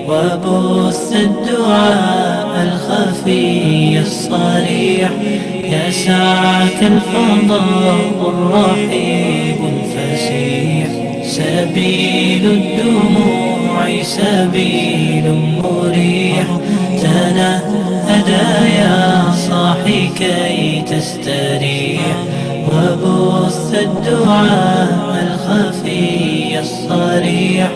وبث الدعاء الخفي الصريح يسعك الفضاء الرحيب الفسيح سبيل الدموع سبيل مريح تنهد يا صاحي كي تستريح وبث الدعاء الخفي الصريح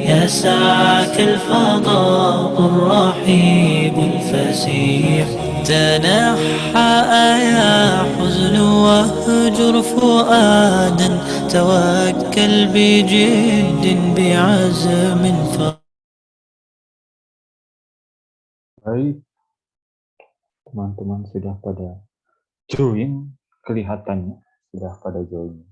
يسعك الفضاء الرحيب الفسيح تنحى يا حزن واهجر فؤادا توكل بجد بعزم Baik, teman-teman sudah pada join, kelihatannya sudah pada join.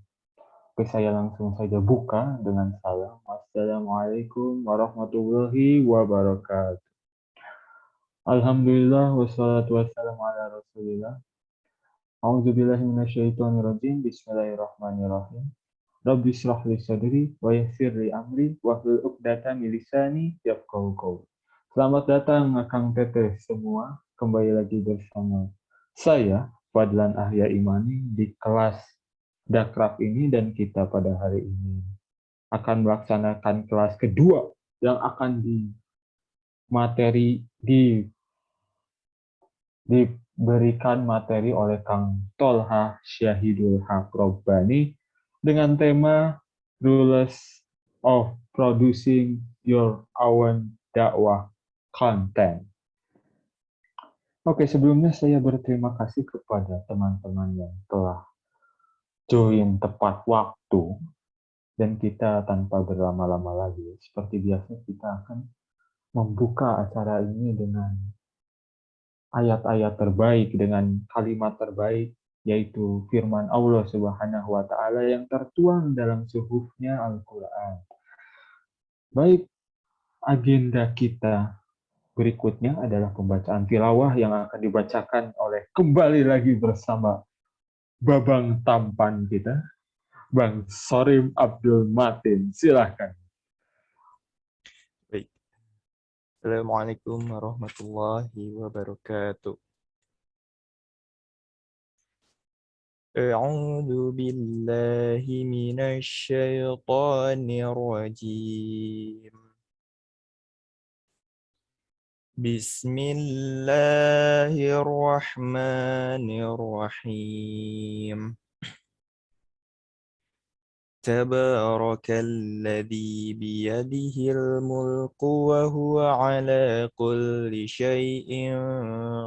Oke, saya langsung saja buka dengan salam. Assalamualaikum warahmatullahi wabarakatuh. Alhamdulillah, wassalatu wassalamu ala rasulillah. A'udzubillahi minasyaitonirrajim. Bismillahirrahmanirrahim. Rabbi shrah li sadri wa yassir li amri wahlul 'uqdatam min lisani yafqahu qawli. Selamat datang Akang Teteh semua, kembali lagi bersama saya Fadlan Ahya Imani di kelas Dakraf ini, dan kita pada hari ini akan melaksanakan kelas kedua yang akan diberikan materi oleh Kang Tolha Syahidul Haq Robbani dengan tema Rules of Producing Your Own Dakwah Content. Oke, sebelumnya saya berterima kasih kepada teman-teman yang telah join tepat waktu, dan kita tanpa berlama-lama lagi, seperti biasa kita akan membuka acara ini dengan ayat-ayat terbaik, dengan kalimat terbaik, yaitu firman Allah Subhanahu wa Ta'ala yang tertuang dalam suhufnya Al-Quran. Baik, agenda kita berikutnya adalah pembacaan tilawah yang akan dibacakan oleh kembali lagi bersama babang tampan kita, Bang Sorim Abdul Matin. Silahkan. Baik. Assalamualaikum warahmatullahi wabarakatuh. A'udzu billahi minasy syaithanir rajim. Bismillahirrahmanirrahim. Tabarakalladzi biyadihil mulku wa huwa ala kulli syai'in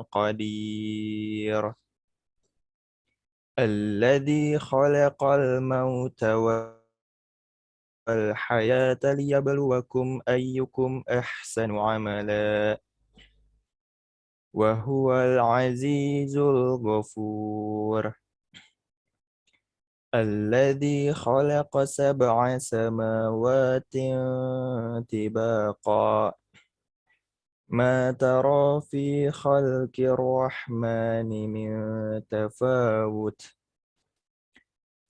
qadir. Alladzi khalaqal mauta wal hayata liyabluwakum ayyukum ahsanu amala. Wa huwal azizul ghafur. Alladzi khalaqa sab'a samawati tibaqa. Ma tara fi khalqir rahmani min tafawut.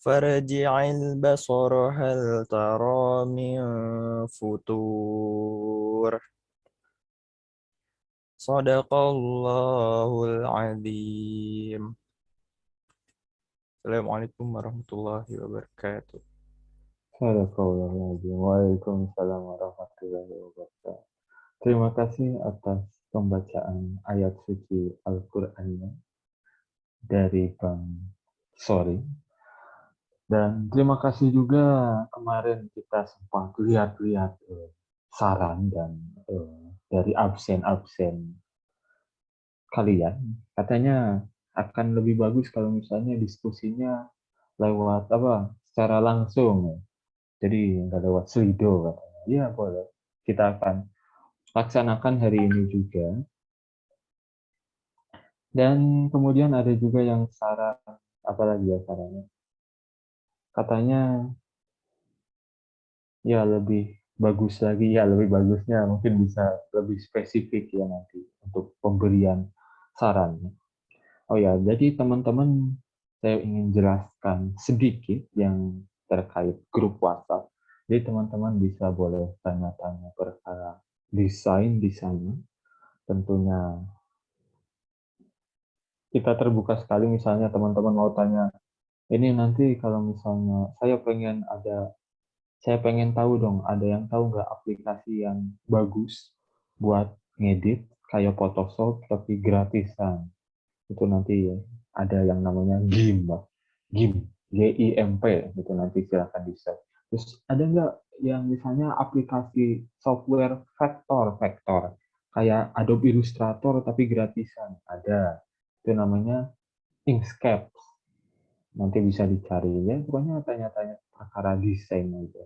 Farji'il basara hal tara min futur. Shadaqallahul azim. Assalamualaikum warahmatullahi wabarakatuh. Waalaikumsalam warahmatullahi wabarakatuh. Terima kasih atas pembacaan ayat suci Al-Qur'annya dari Bang Sori. Dan terima kasih juga kemarin kita sempat lihat-lihat saran dan dari absen-absen kalian. Katanya akan lebih bagus kalau misalnya diskusinya lewat secara langsung. Jadi nggak lewat Slido katanya. Iya boleh. Kita akan laksanakan hari ini juga. Dan kemudian ada juga yang saran, apalagi ya sarannya? Katanya ya lebih bagus lagi, ya lebih bagusnya mungkin bisa lebih spesifik ya nanti untuk pemberian sarannya. Oh ya, jadi teman-teman, saya ingin jelaskan sedikit yang terkait grup WhatsApp. Jadi teman-teman bisa boleh tanya-tanya perkara desainer, tentunya kita terbuka sekali. Misalnya teman-teman mau tanya, ini nanti kalau misalnya saya pengen tahu dong, ada yang tahu nggak aplikasi yang bagus buat ngedit kayak Photoshop tapi gratisan? Itu nanti ada yang namanya GIMP, Mbak. GIMP, GIMP, gitu nanti silakan di search. Terus ada nggak yang misalnya aplikasi software vektor, kayak Adobe Illustrator tapi gratisan? Ada. Itu namanya Inkscape. Nanti bisa dicari ya, pokoknya tanya-tanya perkara desain aja.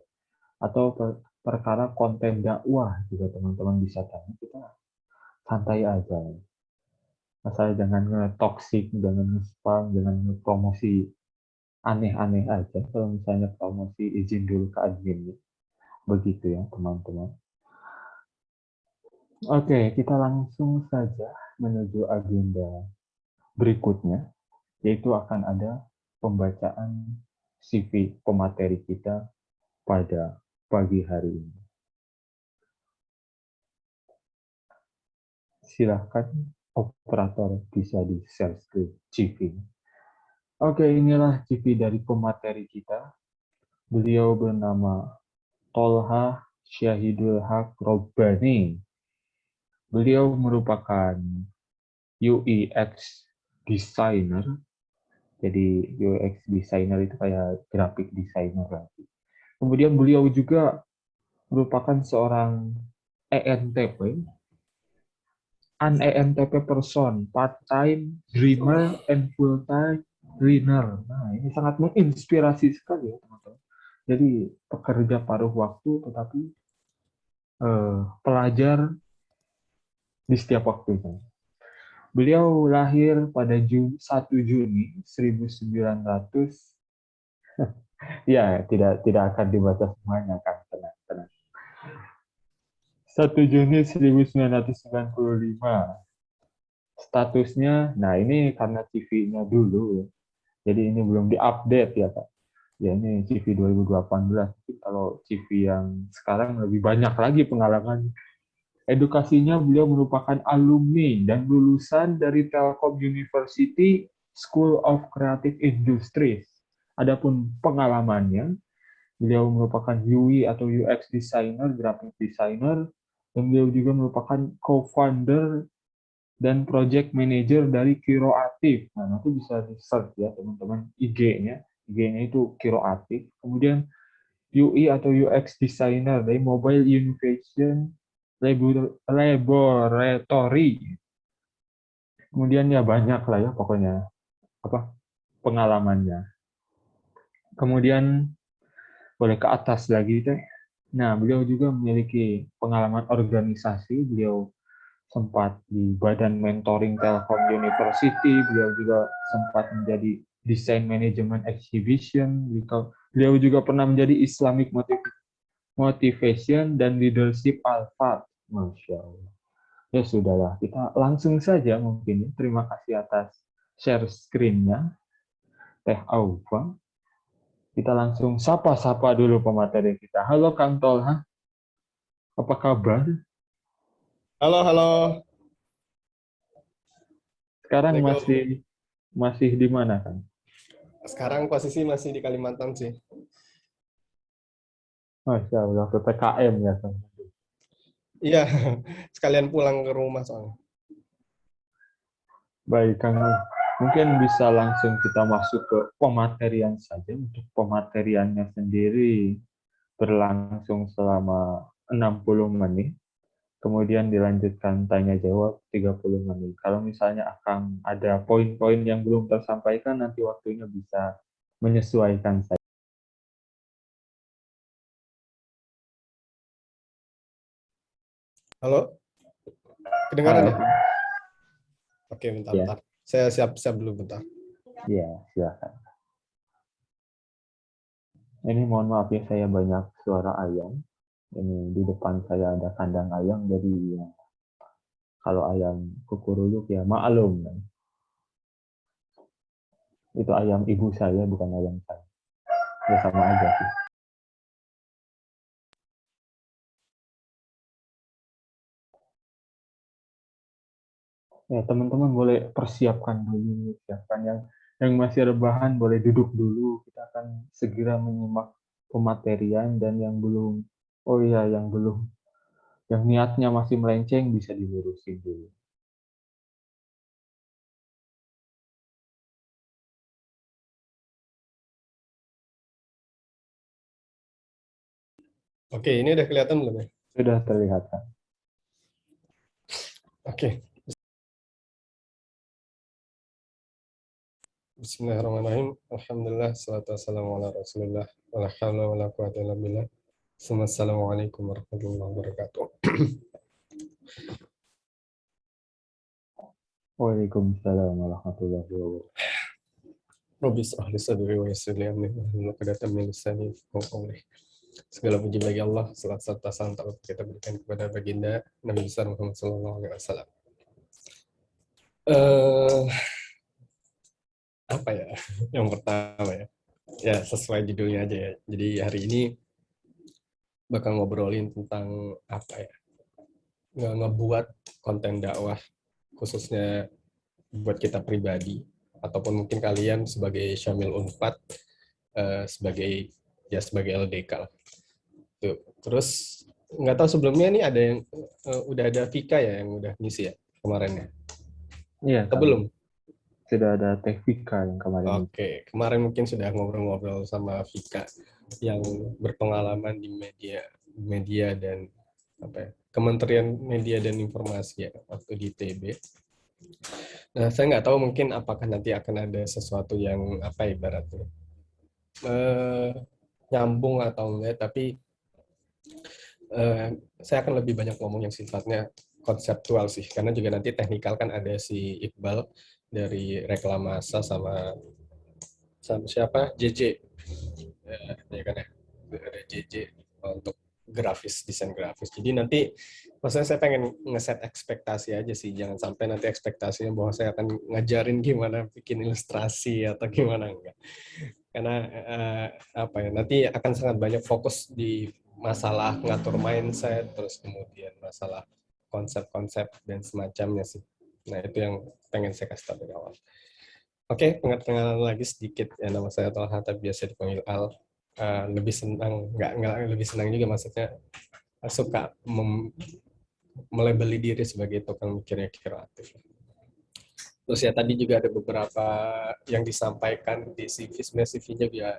Atau perkara konten dakwah juga teman-teman bisa tanya, kita santai aja. Asal jangan nge-toxic, jangan nge-spam, jangan nge-promosi aneh-aneh aja. Kalau misalnya promosi, izin dulu ke admin. Begitu ya teman-teman. Oke, kita langsung saja menuju agenda berikutnya, yaitu akan ada pembacaan CV pemateri kita pada pagi hari ini. Silahkan operator bisa di-share screen CV. Oke, inilah CV dari pemateri kita. Beliau bernama Tolha Syahidul Haq Robbani. Beliau merupakan UX designer. Jadi UX designer itu kayak graphic designer lagi. Kemudian beliau juga merupakan seorang ENTP, ENTP person, part-time dreamer and full-time learner. Nah, ini sangat menginspirasi sekali ya teman-teman. Jadi pekerja paruh waktu tetapi pelajar di setiap waktunya. Beliau lahir pada 1 Juni 1900. Ya, tidak akan dibaca semuanya kan, tenang. 1 Juni 1995. Statusnya, nah ini karena CV-nya dulu, jadi ini belum diupdate ya Pak. Ya ini CV 2018, kalau CV yang sekarang lebih banyak lagi pengalaman. Edukasinya beliau merupakan alumni dan lulusan dari Telkom University School of Creative Industries. Adapun pengalamannya, beliau merupakan UI atau UX designer, graphic designer, dan beliau juga merupakan co-founder dan project manager dari Kiroatif. Nah, nanti bisa di-search ya teman-teman IG-nya. IG-nya itu Kiroatif. Kemudian UI atau UX designer dari Mobile Innovation Laboratory. Kemudian ya banyak lah ya pokoknya pengalamannya. Kemudian boleh ke atas lagi teh. Nah, beliau juga memiliki pengalaman organisasi. Beliau sempat di Badan Mentoring Telkom University. Beliau juga sempat menjadi Design Management Exhibition. Beliau juga pernah menjadi Islamic Motivation dan Leadership Alpha. Masya Allah. Ya sudahlah, kita langsung saja mungkin. Terima kasih atas share screen-nya, Teh Aufa. Kita langsung sapa-sapa dulu pemateri kita. Halo Kang Tolha, apa kabar? Halo, halo. Sekarang Assalamualaikum. masih di mana Kang? Sekarang posisi masih di Kalimantan sih. Masya Allah, PPKM ya Kang. Iya, sekalian pulang ke rumah soalnya. Baik Kang, mungkin bisa langsung kita masuk ke pematerian saja. Untuk pemateriannya sendiri berlangsung selama 60 menit. Kemudian dilanjutkan tanya jawab 30 menit. Kalau misalnya akan ada poin-poin yang belum tersampaikan, nanti waktunya bisa menyesuaikan saja. Halo, kedengaran Halo, ya? Kang. Oke, bentar, Ya, bentar. Saya siap-siap dulu bentar. ya, silakan. Ini mohon maaf ya, saya banyak suara ayam. Ini di depan saya ada kandang ayam, jadi ya, kalau ayam kukuruyuk ya maklum. Itu ayam ibu saya, bukan ayam saya. Ya sama aja sih. Ya, teman-teman boleh persiapkan dulu, siapkan yang masih rebahan boleh duduk dulu. Kita akan segera menyimak pematerian dan yang belum, oh iya, yang belum, yang niatnya masih melenceng bisa dilurusin dulu. Oke, ini udah kelihatan belum ya? Sudah terlihat kan? Oke. Bismillahirrahmanirrahim. Alhamdulillah, salatu wassalamu ala rasulillah. Wa la hawla wa la quwwata illa billah. Assalamualaikum warahmatullahi wabarakatuh. Waalaikumsalam warahmatullahi wabarakatuh. Rabbi israh li sadri wa yassir li amri wahlul 'uqdatam min lisani yafqahu qawli. Segala puji bagi Allah, salat serta salam kita berikan kepada baginda Nabi besar Muhammad sallallahu alaihi wasallam. Apa ya? Yang pertama ya. Ya, sesuai judulnya aja ya. Jadi hari ini bakal ngobrolin tentang apa ya? Ngebuat konten dakwah khususnya buat kita pribadi ataupun mungkin kalian sebagai Syamil Unpad sebagai LDK lah. Tuh. Terus nggak tahu sebelumnya nih ada yang udah ada Vika ya yang udah ngisi ya kemarin ya? Iya, Atau belum? sudah ada Teh Vika yang kemarin. Oke, kemarin mungkin sudah ngobrol-ngobrol sama Vika yang berpengalaman di media dan apa ya, Kementerian Media dan Informasi ya waktu di TB. Nah, saya nggak tahu mungkin apakah nanti akan ada sesuatu yang apa ibaratnya nyambung atau enggak, tapi saya akan lebih banyak ngomong yang sifatnya konseptual sih, karena juga nanti teknikal kan ada si Iqbal dari Reklamasa sama siapa JJ ya kan ya, ada JJ untuk desain grafis. Jadi nanti maksudnya saya pengen ngeset ekspektasi aja sih, jangan sampai nanti ekspektasinya bahwa saya akan ngajarin gimana bikin ilustrasi atau gimana, enggak. Karena apa ya, nanti akan sangat banyak fokus di masalah ngatur mindset, terus kemudian masalah konsep-konsep dan semacamnya sih. Nah, itu yang pengen saya kasih tahu dari awal. Oke, pengenalan lagi sedikit. Ya, nama saya Talha, tapi biasa dipanggil Al. Lebih senang, nggak lebih senang juga maksudnya, suka melabeli diri sebagai tukang mikirnya kreatif. Terus ya tadi juga ada beberapa yang disampaikan di CV, sebenarnya CV-nya juga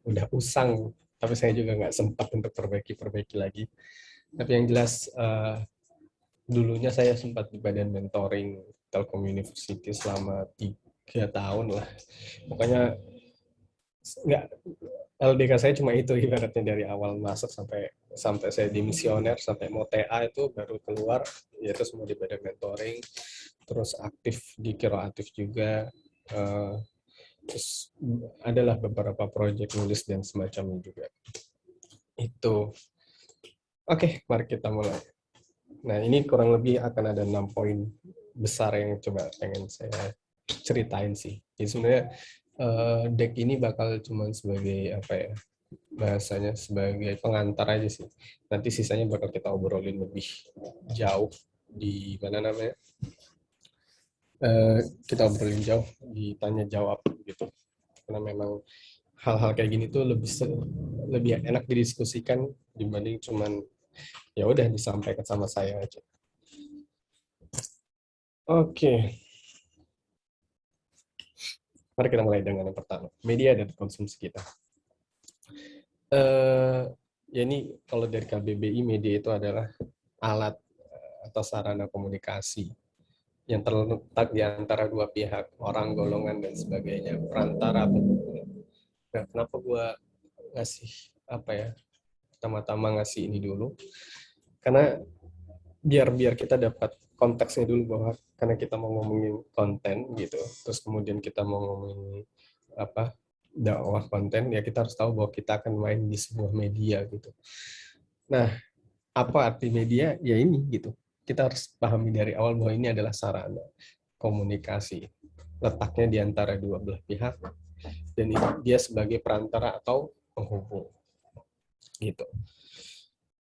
udah usang, tapi saya juga nggak sempat untuk perbaiki lagi. Tapi yang jelas dulunya saya sempat di badan mentoring Telkom University selama 3 tahun lah. Pokoknya nggak, LDK saya cuma itu ibaratnya dari awal masuk sampai saya dimisioner, sampai mau TA itu baru keluar, yaitu semua di badan mentoring, terus aktif di Kiroatif juga, terus adalah beberapa proyek nulis dan semacamnya juga. Itu. Oke, mari kita mulai. Nah, ini kurang lebih akan ada 6 poin besar yang coba pengen saya ceritain sih. Jadi sebenarnya deck ini bakal cuma sebagai apa ya, bahasanya sebagai pengantar aja sih. Nanti sisanya bakal kita obrolin lebih jauh di mana namanya, kita obrolin jauh di tanya jawab gitu. Karena memang hal-hal kayak gini tuh lebih enak didiskusikan dibanding cuman ya udah disampaikan sama saya aja. Oke. Mari kita mulai dengan yang pertama, media dan konsumsi kita. Ya ini kalau dari KBBI, media itu adalah alat atau sarana komunikasi yang terletak di antara dua pihak, orang, golongan, dan sebagainya, perantara. Nah, kenapa gue ngasih apa ya, pertama-tama ngasih ini dulu, karena biar kita dapat konteksnya dulu, bahwa karena kita mau ngomongin konten gitu, terus kemudian kita mau ngomongin apa, dakwah konten, ya kita harus tahu bahwa kita akan main di sebuah media gitu. Nah, apa arti media? Ya ini gitu. Kita harus pahami dari awal bahwa ini adalah sarana komunikasi. Letaknya di antara dua belah pihak, dan dia sebagai perantara atau penghubung. Gitu.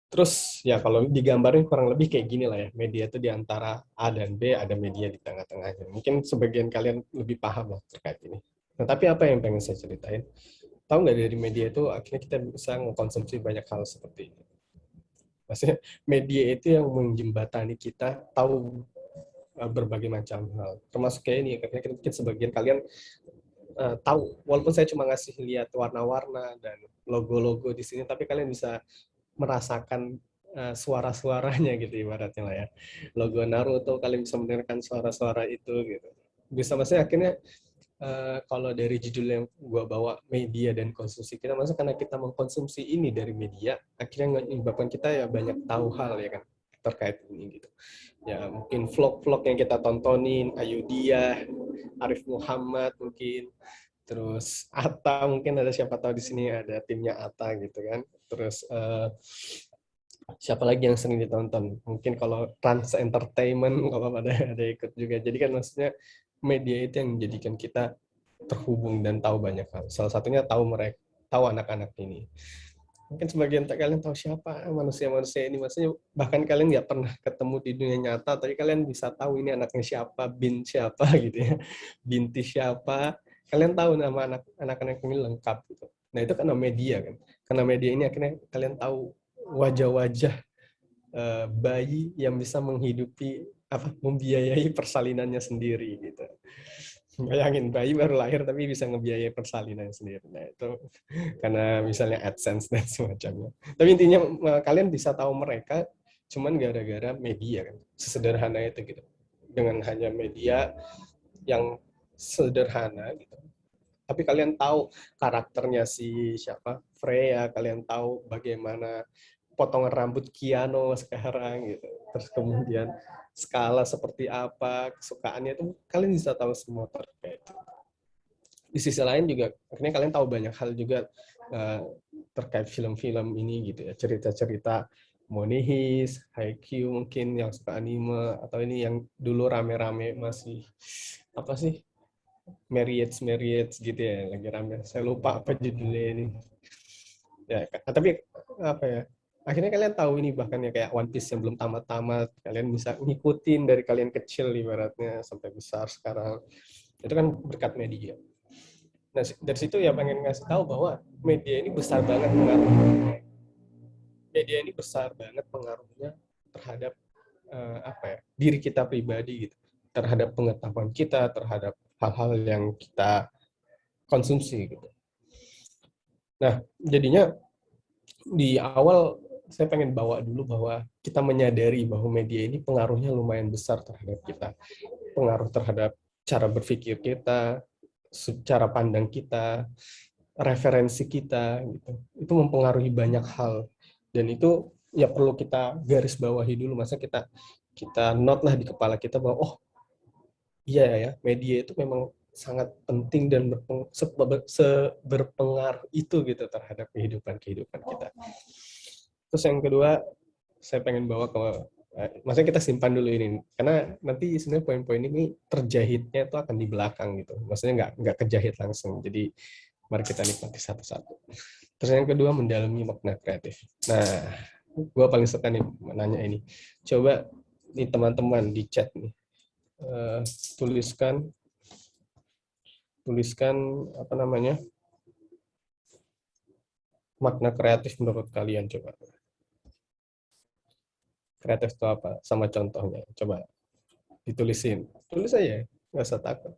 Terus ya kalau digambarin kurang lebih kayak gini lah ya, media itu di antara A dan B, ada media di tengah-tengahnya. Mungkin sebagian kalian lebih paham lah terkait ini. Nah, tapi apa yang pengen saya ceritain? Tahu nggak dari media itu akhirnya kita bisa mengkonsumsi banyak hal seperti ini. Maksudnya media itu yang menjembatani kita tahu berbagai macam hal. Termasuk kayak ini, karena mungkin sebagian kalian tahu, walaupun saya cuma ngasih lihat warna-warna dan logo-logo di sini, tapi kalian bisa merasakan suara-suaranya gitu ibaratnya lah ya. Logo Naruto kalian bisa mendengarkan suara-suara itu gitu. Bisa maksudnya akhirnya kalau dari judul yang gua bawa media dan konsumsi kita, maksudnya karena kita mengkonsumsi ini dari media, akhirnya menyebabkan kita ya banyak tahu hal ya kan terkait ini gitu. Ya mungkin vlog-vlog yang kita tontonin, Ayudhya, Arif Muhammad mungkin, terus Atta mungkin ada siapa tahu di sini ada timnya Atta gitu kan. Terus siapa lagi yang sering ditonton? Mungkin kalau Trans Entertainment kalau ada ikut juga. Jadi kan maksudnya media itu yang menjadikan kita terhubung dan tahu banyak hal. Salah satunya tahu anak-anak ini. Mungkin sebagian kalian tahu siapa manusia-manusia ini, maksudnya bahkan kalian nggak pernah ketemu di dunia nyata, tapi kalian bisa tahu ini anaknya siapa, bin siapa gitu ya, binti siapa, kalian tahu nama anak-anak ini lengkap gitu. Nah itu karena media kan, karena media ini akhirnya kalian tahu wajah-wajah bayi yang bisa menghidupi membiayai persalinannya sendiri gitu. Bayangin bayi baru lahir tapi bisa ngebiayai persalinan sendiri. Nah itu karena misalnya AdSense dan semacamnya. Tapi intinya kalian bisa tahu mereka cuman gara-gara media kan. Sesederhana itu gitu. Dengan hanya media yang sederhana gitu. Tapi kalian tahu karakternya si siapa? Freya, kalian tahu bagaimana potongan rambut Kiano sekarang gitu. Terus kemudian skala seperti apa, kesukaannya itu kalian bisa tahu semua terkait. Di sisi lain juga akhirnya kalian tahu banyak hal juga terkait film-film ini gitu ya, cerita-cerita Monihis, Haikyuu mungkin yang suka anime, atau ini yang dulu rame-rame masih apa sih, Marriage gitu ya, lagi rame. Saya lupa apa judulnya ini. Ya, tapi apa ya? Akhirnya kalian tahu ini bahkan ya kayak One Piece yang belum tamat-tamat, kalian bisa ngikutin dari kalian kecil ibaratnya sampai besar sekarang. Itu kan berkat media. Nah, dari situ ya pengen ngasih tahu bahwa media ini besar banget pengaruhnya. Media ini besar banget pengaruhnya terhadap diri kita pribadi gitu, terhadap pengetahuan kita, terhadap hal-hal yang kita konsumsi gitu. Nah, jadinya di awal saya pengen bawa dulu bahwa kita menyadari bahwa media ini pengaruhnya lumayan besar terhadap kita. Pengaruh terhadap cara berpikir kita, cara pandang kita, referensi kita gitu. Itu mempengaruhi banyak hal. Dan itu ya perlu kita garis bawahi dulu, masa kita note lah di kepala kita bahwa oh iya ya, media itu memang sangat penting dan berpengaruh itu gitu terhadap kehidupan kita. Terus yang kedua, saya pengen bawa ke, maksudnya kita simpan dulu ini, karena nanti sebenarnya poin-poin ini terjahitnya itu akan di belakang gitu, maksudnya nggak kejahit langsung. Jadi mari kita nikmati satu-satu. Terus yang kedua, mendalami makna kreatif. Nah, gue paling suka nih nanya ini. Coba nih teman-teman di chat nih, tuliskan apa namanya, makna kreatif menurut kalian. Coba kreatif itu apa, sama contohnya, coba ditulisin, tulis aja, nggak usah takut.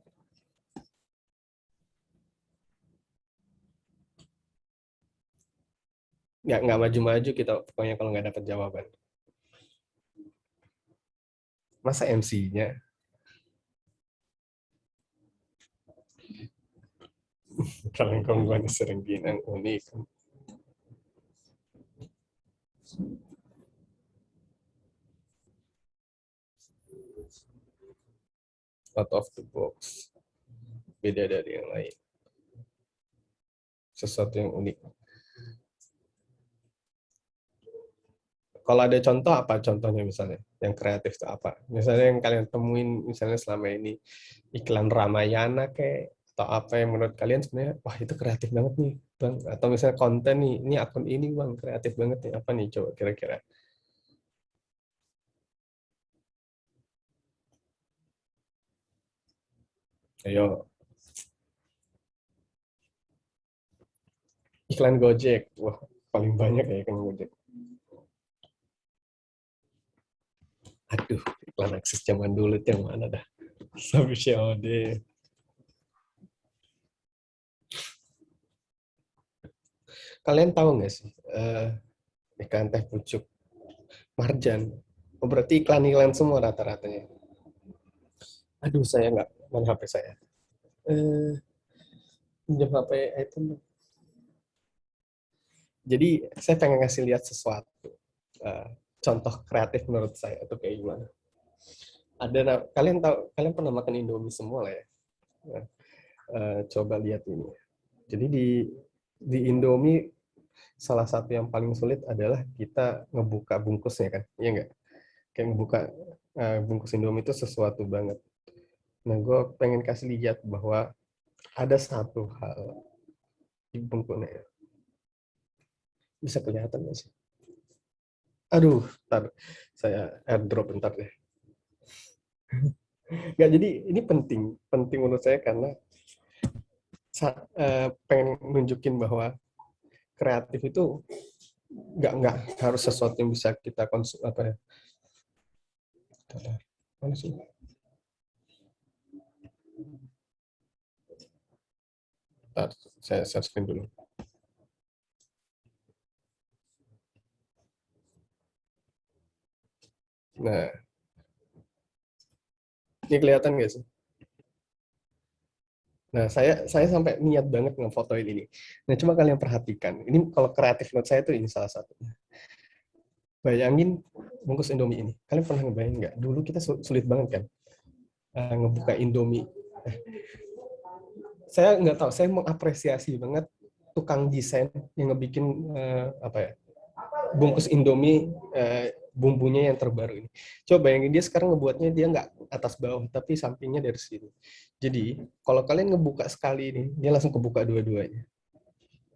Nggak maju-maju kita pokoknya kalau nggak dapat jawaban. Masa MC-nya Kalengkong sering binang unik. Out of the box. Beda dari yang lain. Sesuatu yang unik. Kalau ada contoh, apa contohnya misalnya? Yang kreatif itu apa? Misalnya yang kalian temuin misalnya selama ini iklan Ramayana kayak, atau apa yang menurut kalian sebenarnya wah itu kreatif banget nih. Bang, atau misalnya konten nih, ini akun ini Bang, kreatif banget nih, apa nih coba kira-kira? Ayo, iklan Gojek. Wah, paling banyak ya iklan Gojek. Aduh, iklan akses zaman dulu itu yang mana dah? Sabi COD. Kalian tahu nggak sih, iklan teh pucuk Marjan? Oh, berarti iklan-iklan semua rata-ratanya. Aduh, saya nggak, mana HP saya? Eh, Pinjam HP itu. Jadi, saya pengen ngasih lihat sesuatu. Eh, Contoh kreatif menurut saya itu kayak gimana. Kalian pernah makan Indomie semua lah ya. Nah, coba lihat ini. Jadi di Indomie salah satu yang paling sulit adalah kita ngebuka bungkusnya kan, iya nggak? Kayak ngebuka bungkus Indomie itu sesuatu banget. Nah, gue pengen kasih lihat bahwa ada satu hal di bungkusnya. Bisa kelihatan nggak sih? Aduh, ntar saya airdrop bentar deh. Nggak, jadi ini penting menurut saya karena pengen nunjukin bahwa kreatif itu nggak harus sesuatu yang bisa kita konsum apa ya. Mana sih? Bentar, saya share screen dulu. Nah, ini kelihatan nggak sih? Nah, saya sampai niat banget ngefotoin ini. Nah, cuma kalian perhatikan. Ini kalau kreatif menurut saya itu ini salah satunya. Bayangin bungkus Indomie ini. Kalian pernah ngebayangin nggak? Dulu kita sulit banget kan ngebuka Indomie. Saya nggak tahu. Saya mengapresiasi banget tukang desain yang ngebikin apa ya, bungkus Indomie bumbunya yang terbaru ini. Coba bayangin dia sekarang ngebuatnya dia nggak atas bawah, tapi sampingnya dari sini. Jadi, kalau kalian ngebuka sekali ini, dia langsung kebuka dua-duanya.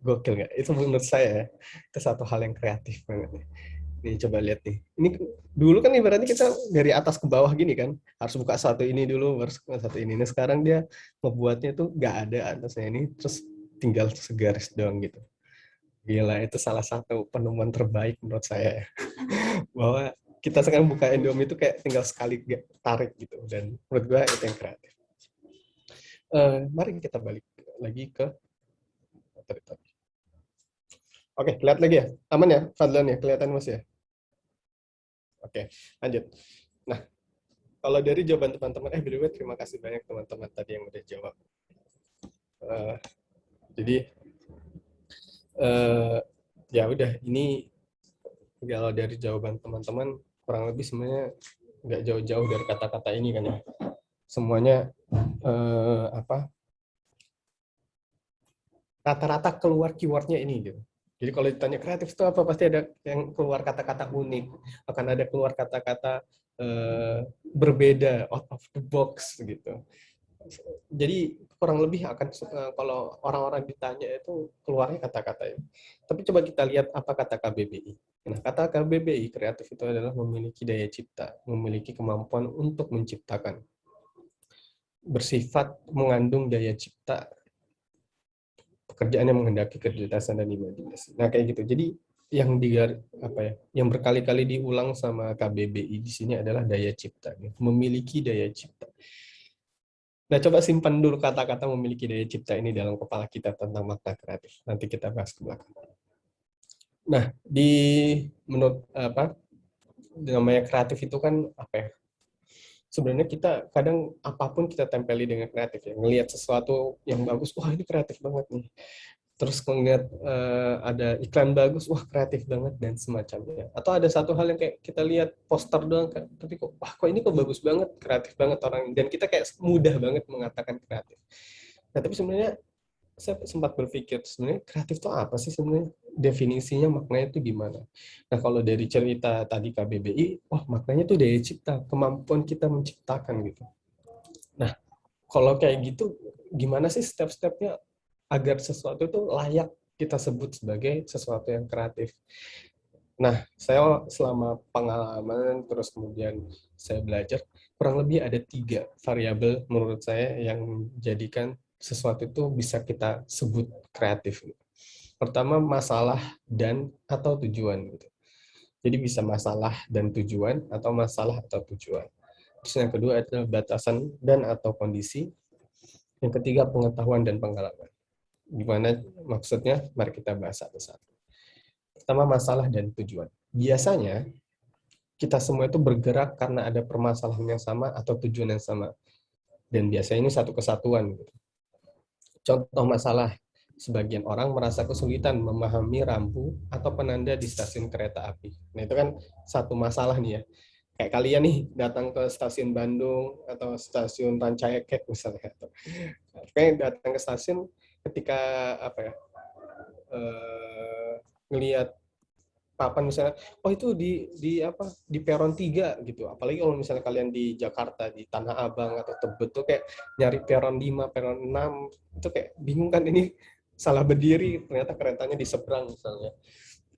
Gokil nggak? Itu menurut saya, itu satu hal yang kreatif banget. Nih, coba lihat nih. Ini dulu kan ibaratnya kita dari atas ke bawah gini kan. Harus buka satu ini dulu, harus buka satu ini. Nah, sekarang dia ngebuatnya tuh nggak ada atasnya ini, terus tinggal segaris doang gitu. Gila, itu salah satu penemuan terbaik menurut saya. Bahwa kita sekarang buka Indomie itu kayak tinggal sekali tarik gitu. Dan menurut gue itu yang kreatif. Mari kita balik lagi ke tadi. Oke, lihat lagi ya. Aman ya, Fadlan ya? Kelihatan Mas ya? Oke, lanjut. Nah, kalau dari jawaban teman-teman, by the way, terima kasih banyak teman-teman tadi yang udah jawab. Jadi, ya udah, ini kalau dari jawaban teman-teman, kurang lebih sebenarnya nggak jauh-jauh dari kata-kata ini kan ya. Semuanya rata-rata keluar keywordnya ini gitu. Jadi kalau ditanya kreatif itu apa, pasti ada yang keluar kata-kata unik, akan ada keluar kata-kata berbeda, out of the box gitu. Jadi kurang lebih akan kalau orang-orang ditanya itu keluarnya kata-kata itu. Tapi coba kita lihat apa kata KBBI. Nah, kata KBBI kreatif itu adalah memiliki daya cipta, memiliki kemampuan untuk menciptakan, bersifat mengandung daya cipta, pekerjaan yang menghendaki kecerdasan dan imajinasi. Nah, kayak gitu. Jadi yang berkali-kali diulang sama KBBI di sini adalah daya cipta, memiliki daya cipta. Nah, coba simpan dulu kata-kata memiliki daya cipta ini dalam kepala kita tentang makna kreatif. Nanti kita bahas ke belakang. Nah, menurut namanya kreatif itu kan apa ya? Sebenarnya kita kadang apapun kita tempeli dengan kreatif ya. Ngelihat sesuatu yang bagus, wah ini kreatif banget nih. Terus ngelihat ada iklan bagus, wah kreatif banget dan semacamnya. Atau ada satu hal yang kayak kita lihat poster doang, tapi kok ini kok bagus banget, kreatif banget orang. Dan kita kayak mudah banget mengatakan kreatif. Nah, tapi sebenarnya saya sempat berpikir sebenarnya kreatif itu apa sih sebenarnya? Definisinya, maknanya itu gimana? Nah, kalau dari cerita tadi KBBI, maknanya itu daya cipta, kemampuan kita menciptakan gitu. Nah, kalau kayak gitu, gimana sih step-stepnya agar sesuatu itu layak kita sebut sebagai sesuatu yang kreatif. Nah, saya selama pengalaman terus kemudian saya belajar, kurang lebih ada 3 variabel menurut saya yang menjadikan sesuatu itu bisa kita sebut kreatif. Pertama, masalah dan atau tujuan gitu. Jadi bisa masalah dan tujuan atau masalah atau tujuan. Terus yang kedua adalah batasan dan atau kondisi. Yang ketiga, pengetahuan dan pengalaman. Gimana maksudnya? Mari kita bahas satu-satu. Pertama, masalah dan tujuan. Biasanya kita semua itu bergerak karena ada permasalahan yang sama atau tujuan yang sama. Dan biasanya ini satu kesatuan. Contoh masalah, sebagian orang merasa kesulitan memahami rambu atau penanda di stasiun kereta api. Nah, itu kan satu masalah nih ya. Kayak kalian nih datang ke stasiun Bandung atau stasiun Rancaekek misalnya. Kayak datang ke stasiun ketika apa ya, ngelihat papan misalnya, oh itu di apa di peron 3 gitu. Apalagi kalau misalnya kalian di Jakarta di Tanah Abang atau Tebet tuh kayak nyari peron 5, peron 6 itu kayak bingung kan, ini salah berdiri, ternyata keretanya di seberang misalnya.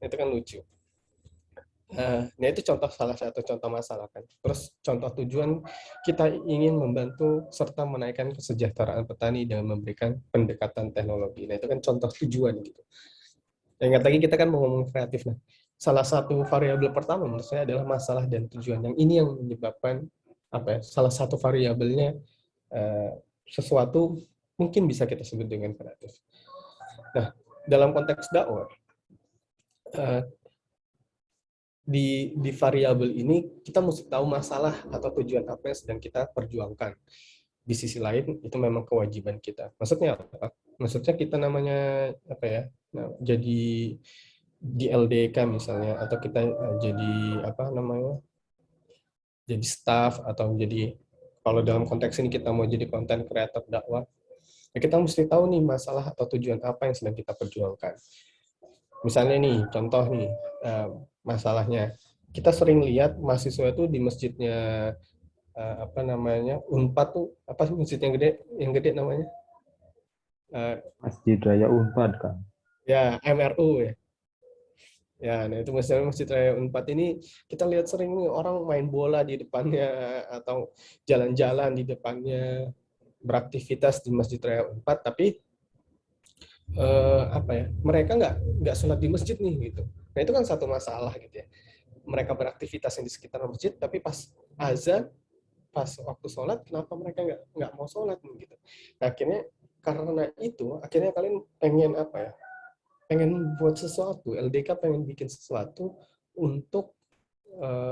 Itu kan lucu. Nah itu contoh, salah satu contoh masalah kan. Terus contoh tujuan, kita ingin membantu serta menaikkan kesejahteraan petani dengan memberikan pendekatan teknologi. Nah itu kan contoh tujuan gitu. Ingat lagi kita kan mau ngomong kreatif. Nah, salah satu variabel pertama menurut saya adalah masalah dan tujuan. Yang ini yang menyebabkan apa ya? Salah satu variabelnya sesuatu mungkin bisa kita sebut dengan kreatif. Nah, dalam konteks dakwah di variabel ini kita mesti tahu masalah atau tujuan apa yang sedang kita perjuangkan. Di sisi lain itu memang kewajiban kita. Maksudnya apa? Maksudnya kita namanya apa ya? Nah, jadi di LDK misalnya, atau kita jadi apa namanya, jadi staff, atau jadi kalau dalam konteks ini kita mau jadi konten kreator dakwah, ya kita mesti tahu nih masalah atau tujuan apa yang sedang kita perjuangkan. Misalnya nih contoh nih masalahnya, kita sering lihat mahasiswa itu di masjidnya apa namanya, Unpad tuh apa sih masjid yang gede namanya, Masjid Raya Unpad kan. ya MRU ya. Ya, nah itu Masjid Raya Unpad ini kita lihat sering nih orang main bola di depannya atau jalan-jalan di depannya, beraktivitas di Masjid Raya Unpad, tapi apa ya, mereka nggak sholat di masjid nih gitu. Nah itu kan satu masalah gitu ya. Mereka beraktivitas yang di sekitar masjid, tapi pas azan, pas waktu sholat, kenapa mereka nggak mau sholat gitu. Nah, akhirnya karena itu, akhirnya kalian pengen apa ya? Pengen buat sesuatu, LDK pengen bikin sesuatu untuk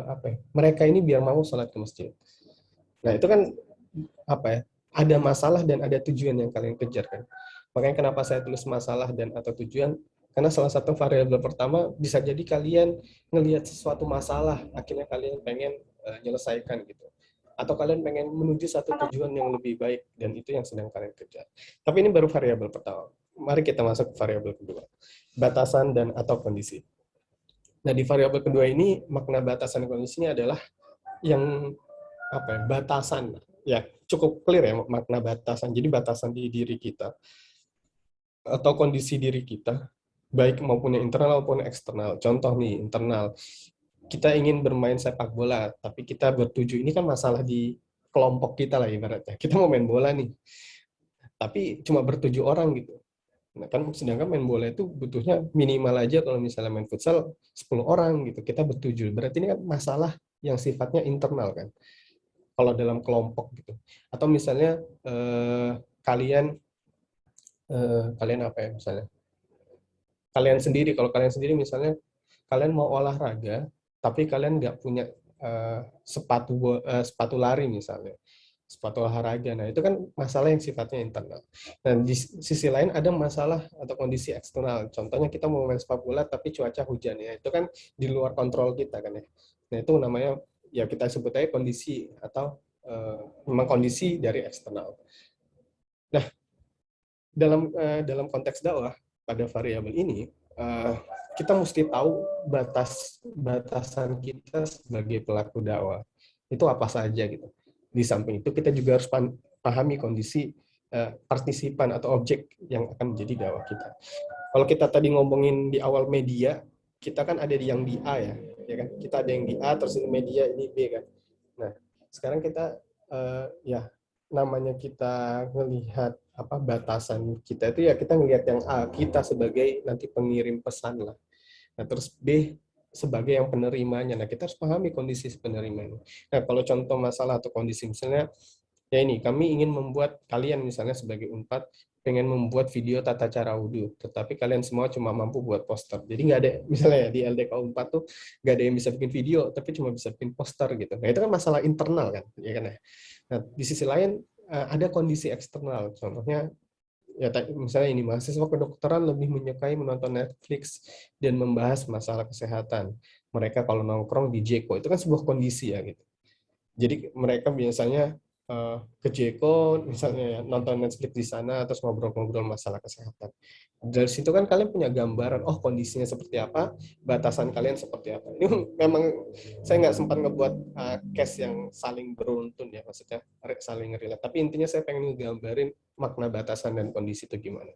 apa ya, mereka ini biar mau sholat ke masjid. Nah itu kan apa ya, ada masalah dan ada tujuan yang kalian kejar kan. Makanya kenapa saya tulis masalah dan atau tujuan, karena salah satu variabel pertama bisa jadi kalian ngelihat sesuatu masalah, akhirnya kalian pengen menyelesaikan gitu, atau kalian pengen menuju satu tujuan yang lebih baik, dan itu yang sedang kalian kejar. Tapi ini baru variabel pertama. Mari kita masuk ke variabel kedua, batasan dan atau kondisi. Nah, di variabel kedua ini, makna batasan dan kondisi ini adalah yang apa ya, batasan. Ya, cukup clear ya makna batasan. Jadi batasan di diri kita atau kondisi diri kita, baik maupun yang internal maupun eksternal. Contoh nih, internal. Kita ingin bermain sepak bola, tapi kita bertuju. Ini kan masalah di kelompok kita lah ibaratnya. Kita mau main bola nih, tapi cuma bertujuh orang gitu. Nah, kan sedangkan main bola itu butuhnya minimal aja kalau misalnya main futsal 10 orang gitu. Kita bertujuh. Berarti ini kan masalah yang sifatnya internal kan. Kalau dalam kelompok gitu. Atau misalnya kalian apa ya misalnya? Kalian sendiri, kalau kalian sendiri misalnya kalian mau olahraga tapi kalian nggak punya sepatu lari misalnya. Sepatu olahraga. Nah, itu kan masalah yang sifatnya internal. Dan di sisi lain ada masalah atau kondisi eksternal. Contohnya kita mau main sepak bola tapi cuaca hujan ya. Itu kan di luar kontrol kita kan ya. Nah, itu namanya ya kita sebut aja kondisi atau memang kondisi dari eksternal. Nah, dalam konteks dakwah pada variabel ini kita mesti tahu batasan kita sebagai pelaku dakwah. Itu apa saja gitu. Di samping itu kita juga harus pahami kondisi partisipan atau objek yang akan menjadi dakwah kita. Kalau kita tadi ngomongin di awal media, kita kan ada yang di A ya kan? Kita ada yang di A, terus ini media, ini B kan. Nah, sekarang kita ya namanya kita melihat apa batasan kita itu ya kita ngelihat yang A, kita sebagai nanti pengirim pesan lah. Nah, terus B sebagai yang penerimanya. Nah, kita harus pahami kondisi penerimanya. Nah, kalau contoh masalah atau kondisi misalnya ya ini, kami ingin membuat kalian misalnya sebagai Unpad pengen membuat video tata cara wudhu, tetapi kalian semua cuma mampu buat poster. Jadi nggak ada, misalnya ya, di LDK Unpad tuh nggak ada yang bisa bikin video, tapi cuma bisa bikin poster gitu. Nah itu kan masalah internal kan, ya kan ya. Nah di sisi lain ada kondisi eksternal, contohnya ya misalnya ini mahasiswa kedokteran lebih menyukai menonton Netflix dan membahas masalah kesehatan. Mereka kalau nongkrong di Jeko itu kan sebuah kondisi ya gitu. Jadi mereka biasanya ke Jeko, misalnya ya, nonton Netflix di sana, terus ngobrol-ngobrol masalah kesehatan. Dari situ kan kalian punya gambaran, oh kondisinya seperti apa, batasan kalian seperti apa. Ini memang saya nggak sempat ngebuat case yang saling beruntun ya, maksudnya saling relate. Tapi intinya saya pengen ngegambarin makna batasan dan kondisi itu gimana.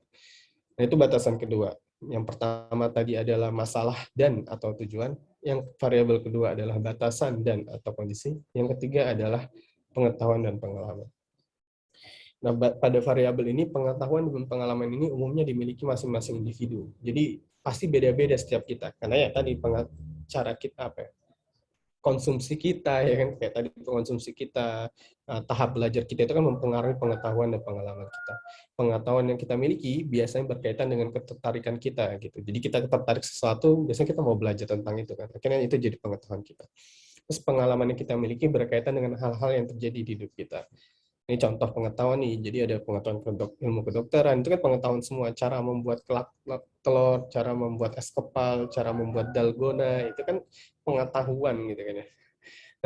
Nah itu batasan kedua. Yang pertama tadi adalah masalah dan atau tujuan. Yang variabel kedua adalah batasan dan atau kondisi. Yang ketiga adalah pengetahuan dan pengalaman. Nah, pada variabel ini, pengetahuan dan pengalaman ini umumnya dimiliki masing-masing individu. Jadi, pasti beda-beda setiap kita. Karena ya tadi, cara kita, konsumsi kita, ya kan, kayak tadi konsumsi kita, tahap belajar kita itu kan mempengaruhi pengetahuan dan pengalaman kita. Pengetahuan yang kita miliki biasanya berkaitan dengan ketertarikan kita, gitu. Jadi, kita tertarik sesuatu, biasanya kita mau belajar tentang itu, kan. Akhirnya itu jadi pengetahuan kita. Terus pengalaman yang kita miliki berkaitan dengan hal-hal yang terjadi di hidup kita. Ini contoh pengetahuan nih, jadi ada pengetahuan ilmu kedokteran, itu kan pengetahuan semua, cara membuat kelak telur, cara membuat es kepal, cara membuat dalgona, itu kan pengetahuan gitu kan ya.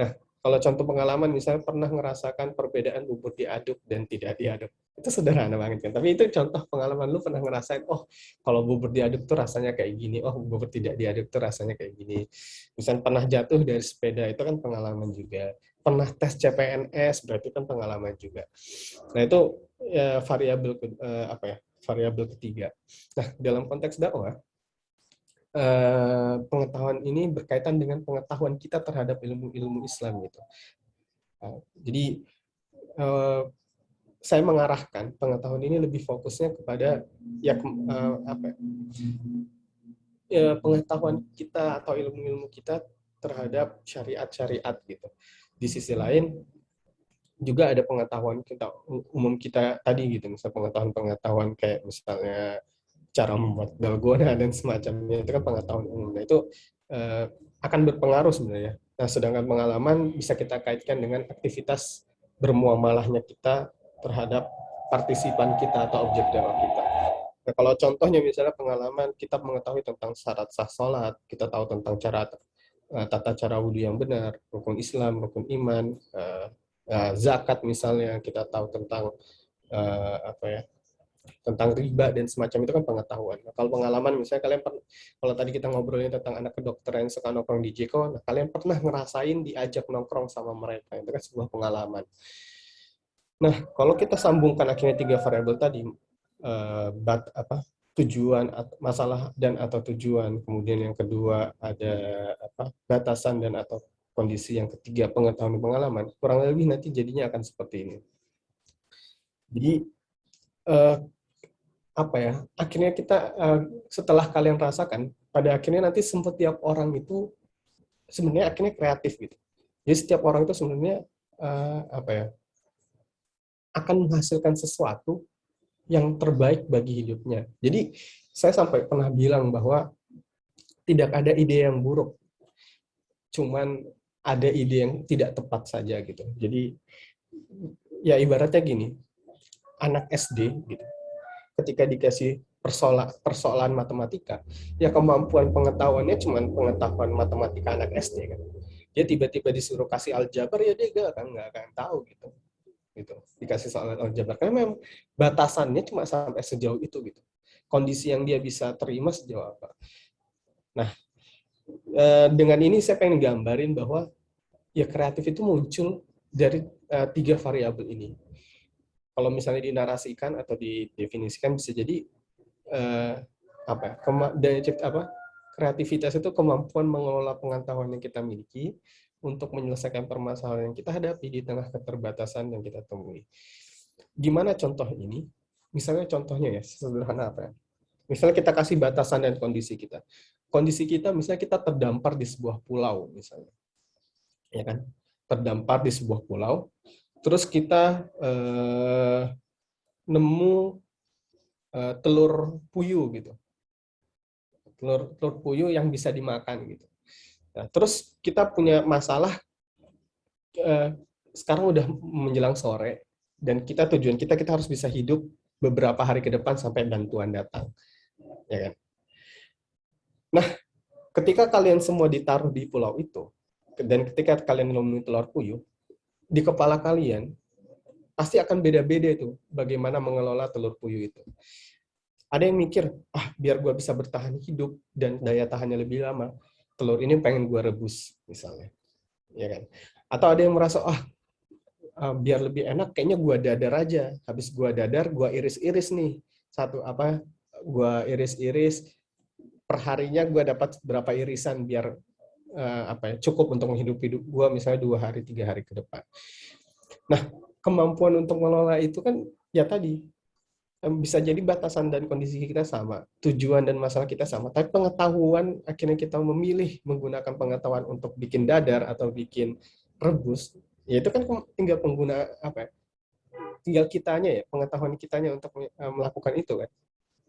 Nah, kalau contoh pengalaman misalnya pernah ngerasakan perbedaan bubur diaduk dan tidak diaduk. Itu sederhana banget kan. Tapi itu contoh pengalaman lu pernah ngerasain, oh kalau bubur diaduk tuh rasanya kayak gini, oh bubur tidak diaduk tuh rasanya kayak gini. Misalnya pernah jatuh dari sepeda, itu kan pengalaman juga. Pernah tes CPNS, berarti kan pengalaman juga. Nah itu ya, variabel variabel ketiga. Nah dalam konteks dakwah, pengetahuan ini berkaitan dengan pengetahuan kita terhadap ilmu-ilmu Islam gitu. Jadi saya mengarahkan pengetahuan ini lebih fokusnya kepada pengetahuan kita atau ilmu-ilmu kita terhadap syariat-syariat gitu. Di sisi lain juga ada pengetahuan kita umum kita tadi gitu, misalnya pengetahuan kayak misalnya cara membuat dalgona dan semacamnya, itu kan pengetahuan umum. Nah, itu akan berpengaruh sebenarnya. Nah, sedangkan pengalaman bisa kita kaitkan dengan aktivitas bermuamalahnya kita terhadap partisipan kita atau objek dakwah kita. Nah, kalau contohnya misalnya pengalaman kita mengetahui tentang syarat sah sholat, kita tahu tentang tata cara wudhu yang benar, rukun Islam, rukun iman, zakat misalnya, kita tahu tentang tentang riba dan semacam itu kan pengetahuan. Nah, kalau pengalaman misalnya kalian kalau tadi kita ngobrolin tentang anak kedokteran yang suka nongkrong di Jeko, nah kalian pernah ngerasain diajak nongkrong sama mereka, itu kan sebuah pengalaman. Nah, kalau kita sambungkan akhirnya 3 variabel tadi, tujuan, masalah dan atau tujuan, kemudian yang kedua ada batasan dan atau kondisi, yang ketiga pengetahuan dan pengalaman, kurang lebih nanti jadinya akan seperti ini. Jadi akhirnya kita setelah kalian rasakan, pada akhirnya nanti setiap orang itu sebenarnya akhirnya kreatif gitu. Jadi setiap orang itu sebenarnya akan menghasilkan sesuatu yang terbaik bagi hidupnya. Jadi saya sampai pernah bilang bahwa tidak ada ide yang buruk, cuman ada ide yang tidak tepat saja gitu. Jadi ya ibaratnya gini, anak SD gitu, ketika dikasih persoalan matematika, ya kemampuan pengetahuannya cuma pengetahuan matematika anak SD kan. Dia tiba-tiba disuruh kasih aljabar, ya dia nggak akan tahu gitu. Dikasih soal aljabar, karena memang batasannya cuma sampai sejauh itu gitu. Kondisi yang dia bisa terima sejauh apa. Nah, dengan ini saya pengen gambarin bahwa ya kreatif itu muncul dari 3 variabel ini. Kalau misalnya dinarasikan atau didefinisikan bisa jadi daya cipta kreativitas itu kemampuan mengelola pengetahuan yang kita miliki untuk menyelesaikan permasalahan yang kita hadapi di tengah keterbatasan yang kita temui. Gimana contoh ini? Misalnya contohnya ya, sederhana apa ya? Misalnya kita kasih batasan dan kondisi kita. Kondisi kita misalnya kita terdampar di sebuah pulau misalnya. Ya kan? Terdampar di sebuah pulau, terus kita nemu telur puyuh gitu. Telur puyuh yang bisa dimakan gitu. Nah, terus kita punya masalah sekarang udah menjelang sore dan tujuan kita harus bisa hidup beberapa hari ke depan sampai bantuan datang. Ya kan? Nah, ketika kalian semua ditaruh di pulau itu, dan ketika kalian nemuin telur puyuh, di kepala kalian pasti akan beda-beda itu bagaimana mengelola telur puyuh itu. Ada yang mikir, biar gue bisa bertahan hidup dan daya tahannya lebih lama, telur ini pengen gue rebus misalnya, ya kan? Atau ada yang merasa, biar lebih enak, kayaknya gue dadar aja. Habis gue dadar, gue iris-iris nih, gue iris-iris, perharinya gue dapat berapa irisan biar cukup untuk menghidupi hidup gue misalnya 2 hari 3 hari ke depan. Nah, kemampuan untuk mengelola itu kan ya tadi bisa jadi batasan dan kondisi kita sama, tujuan dan masalah kita sama, tapi pengetahuan akhirnya kita memilih menggunakan pengetahuan untuk bikin dadar atau bikin rebus, ya itu kan tinggal tinggal kitanya ya, pengetahuan kitanya untuk melakukan itu kan.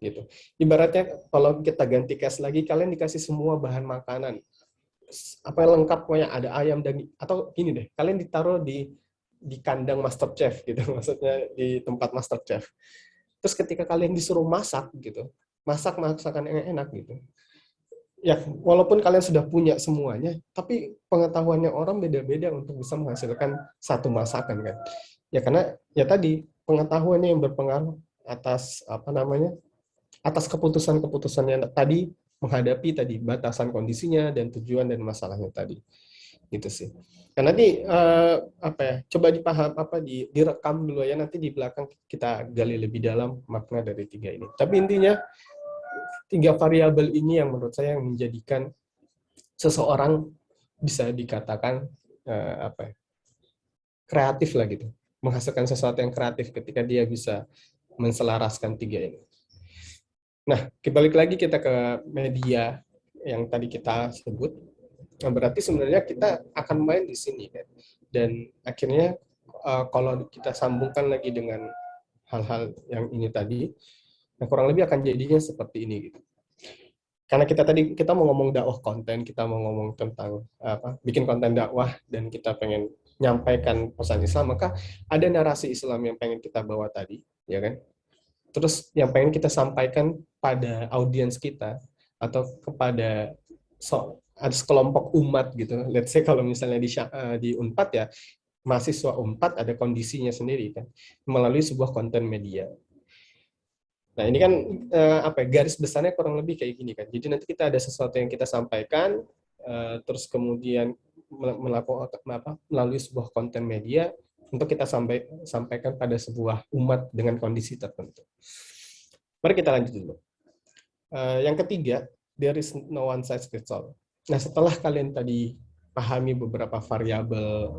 Gitu. Ibaratnya kalau kita ganti case lagi, kalian dikasih semua bahan makanan, lengkap pokoknya, ada ayam, daging, atau gini deh, kalian ditaruh di kandang master chef gitu, maksudnya di tempat master chef. Terus ketika kalian disuruh masak gitu, masak masakan yang enak gitu, ya walaupun kalian sudah punya semuanya, tapi pengetahuannya orang beda-beda untuk bisa menghasilkan satu masakan kan. Ya karena ya tadi pengetahuannya yang berpengaruh atas atas keputusan-keputusan yang tadi menghadapi tadi batasan kondisinya dan tujuan dan masalahnya tadi. Gitu sih. Karena nanti coba dipaham direkam dulu ya, nanti di belakang kita gali lebih dalam makna dari 3 ini. Tapi intinya 3 variabel ini yang menurut saya yang menjadikan seseorang bisa dikatakan kreatif lah gitu. Menghasilkan sesuatu yang kreatif ketika dia bisa menselaraskan 3 ini. Nah, balik lagi kita ke media yang tadi kita sebut. Nah, berarti sebenarnya kita akan main di sini kan. Dan akhirnya kalau kita sambungkan lagi dengan hal-hal yang ini tadi, nah kurang lebih akan jadinya seperti ini gitu. Karena kita mau ngomong dakwah konten, kita mau ngomong tentang bikin konten dakwah dan kita pengen nyampaikan pesan Islam, maka ada narasi Islam yang pengen kita bawa tadi, ya kan? Terus yang pengen kita sampaikan pada audiens kita atau kepada ada sekelompok umat gitu. Let's say kalau misalnya di Unpad ya, mahasiswa Unpad ada kondisinya sendiri kan, melalui sebuah konten media. Nah ini kan garis besarnya kurang lebih kayak gini kan. Jadi nanti kita ada sesuatu yang kita sampaikan, terus kemudian melalui sebuah konten media untuk kita sampaikan pada sebuah umat dengan kondisi tertentu. Mari kita lanjut dulu. Yang ketiga, there is no one size fits all. Nah, setelah kalian tadi pahami beberapa variabel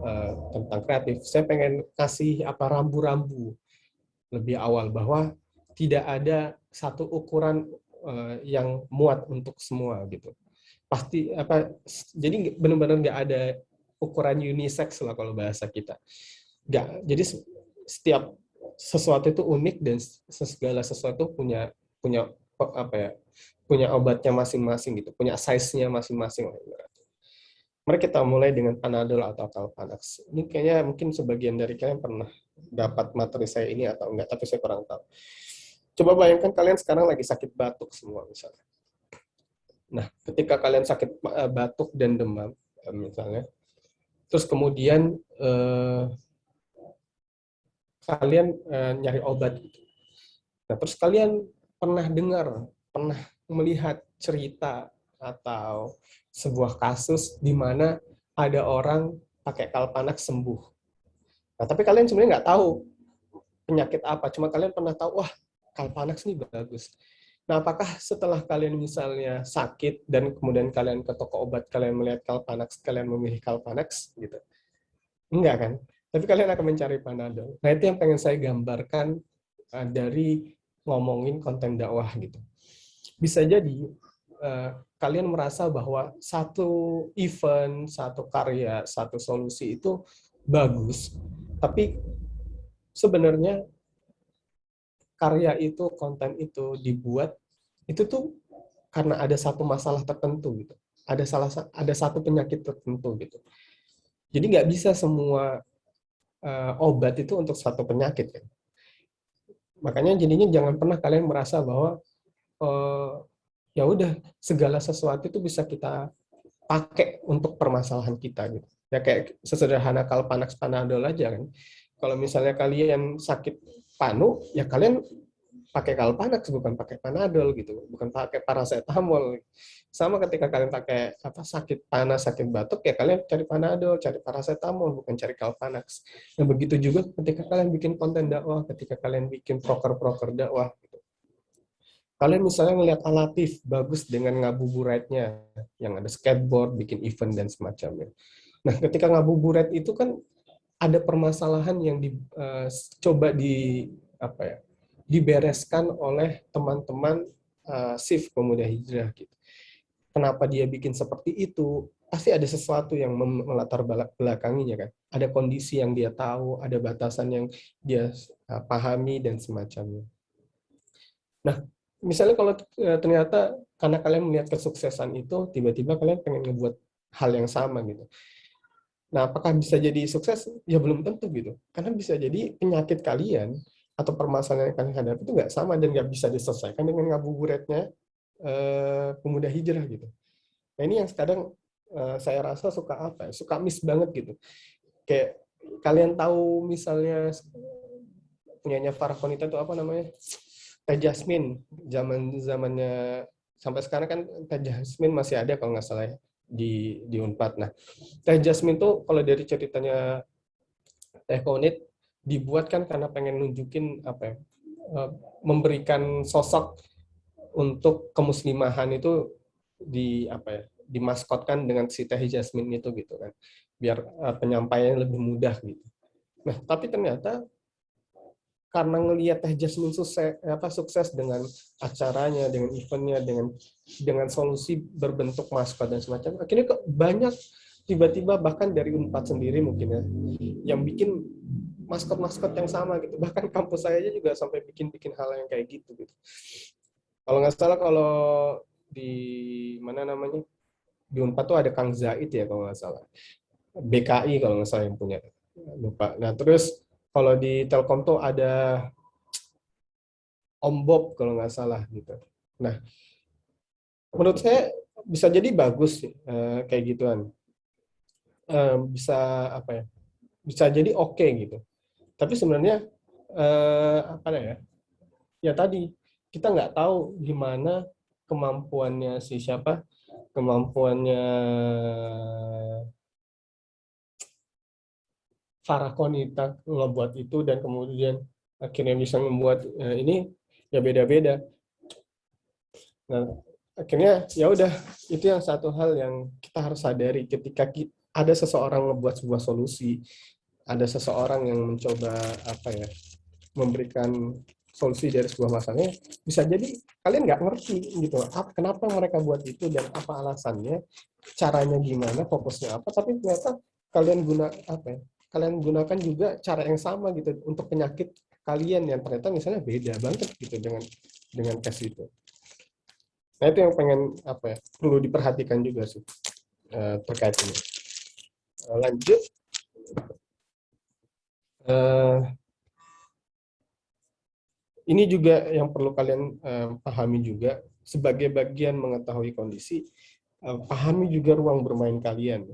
tentang kreatif, saya pengen kasih rambu-rambu lebih awal bahwa tidak ada satu ukuran yang muat untuk semua gitu. Pasti jadi benar-benar nggak ada ukuran unisex lah kalau bahasa kita. Nggak. Jadi setiap sesuatu itu unik dan segala sesuatu punya obatnya masing-masing gitu, punya size-nya masing-masing. Mari kita mulai dengan Panadol atau Calpanax. Ini kayaknya mungkin sebagian dari kalian pernah dapat materi saya ini atau enggak, tapi saya kurang tahu. Coba bayangkan kalian sekarang lagi sakit batuk semua misalnya. Nah, ketika kalian sakit batuk dan demam misalnya, terus kemudian kalian nyari obat gitu. Nah, terus kalian pernah dengar, pernah melihat cerita atau sebuah kasus di mana ada orang pakai Calpanax sembuh. Nah, tapi kalian sebenarnya nggak tahu penyakit apa, cuma kalian pernah tahu, wah, Calpanax ini bagus. Nah, apakah setelah kalian misalnya sakit dan kemudian kalian ke toko obat, kalian melihat Kalpanax, kalian memilih Kalpanax gitu? Enggak kan? Tapi kalian akan mencari Panadol. Nah, itu yang pengen saya gambarkan dari ngomongin konten dakwah gitu. Bisa jadi kalian merasa bahwa satu event, satu karya, satu solusi itu bagus, tapi sebenarnya karya itu, konten itu dibuat itu tuh karena ada satu masalah tertentu gitu. Ada satu penyakit tertentu gitu. Jadi nggak bisa semua obat itu untuk satu penyakit kan. Makanya jadinya jangan pernah kalian merasa bahwa eh, ya udah segala sesuatu itu bisa kita pakai untuk permasalahan kita gitu. Ya kayak sesederhana Kalpanax Panadol aja kan. Kalau misalnya kalian sakit panu, ya kalian pakai Kalpanax bukan pakai Panadol gitu, bukan pakai paracetamol. Sama ketika kalian pakai sakit panas, sakit batuk ya kalian cari Panadol, cari paracetamol bukan cari Kalpanax. Nah, begitu juga ketika kalian bikin konten dakwah, ketika kalian bikin proker-proker dakwah gitu. Kalian misalnya ngelihat Alatif bagus dengan ngabuburitnya yang ada skateboard, bikin event dan semacamnya. Nah, ketika ngabuburit itu kan ada permasalahan yang coba dibereskan oleh teman-teman SIF Pemuda Hijrah gitu. Kenapa dia bikin seperti itu? Pasti ada sesuatu yang melatar belakanginya kan. Ada kondisi yang dia tahu, ada batasan yang dia pahami dan semacamnya. Nah, misalnya kalau ternyata karena kalian melihat kesuksesan itu, tiba-tiba kalian pengen ngebuat hal yang sama gitu. Nah, apakah bisa jadi sukses? Ya belum tentu gitu. Karena bisa jadi penyakit kalian atau permasalahan yang kalian hadapi itu nggak sama dan nggak bisa diselesaikan dengan ngabuburitnya pemuda hijrah gitu. Nah, ini yang kadang saya rasa suka miss banget gitu. Kayak kalian tahu misalnya punyanya Farah Konita itu apa namanya? Teh Jasmine. Zamannya sampai sekarang kan Teh Jasmine masih ada kalau nggak salah ya, di Unpad. Nah, Teh Jasmine tuh kalau dari ceritanya Teh Konit dibuat kan karena pengen nunjukin memberikan sosok untuk kemuslimahan itu dimaskotkan dengan si Teh Jasmine itu gitu kan, biar penyampaiannya lebih mudah gitu. Nah, tapi ternyata karena ngelihat Teh Jasmine sukses dengan acaranya, dengan eventnya, dengan solusi berbentuk maskot dan semacam, akhirnya banyak tiba-tiba bahkan dari Unpad sendiri mungkin ya, yang bikin maskot-maskot yang sama gitu. Bahkan kampus saya aja juga sampai bikin hal yang kayak gitu. Kalau nggak salah kalau di mana namanya di Unpad tuh ada Kang Zaid ya kalau nggak salah. BKI kalau nggak salah yang punya. Lupa. Nah terus kalau di Telkom tuh ada Om Bob kalau nggak salah gitu. Nah menurut saya bisa jadi bagus kayak gituan. Bisa bisa jadi oke gitu. Tapi sebenarnya ya tadi kita nggak tahu gimana kemampuannya kemampuannya Farah Konita ngebuat itu dan kemudian akhirnya bisa membuat ini ya beda-beda. Nah, akhirnya ya udah itu yang satu hal yang kita harus sadari ketika ada seseorang ngebuat sebuah solusi, ada seseorang yang mencoba memberikan solusi dari sebuah masalahnya, bisa jadi kalian nggak ngerti gitu kenapa mereka buat itu dan apa alasannya, caranya gimana, fokusnya apa, tapi ternyata kalian kalian gunakan juga cara yang sama gitu untuk penyakit kalian yang ternyata misalnya beda banget gitu dengan case itu. Nah itu yang pengen perlu diperhatikan juga sih terkait ini. Lanjut. Ini juga yang perlu kalian pahami juga sebagai bagian mengetahui kondisi, pahami juga ruang bermain kalian.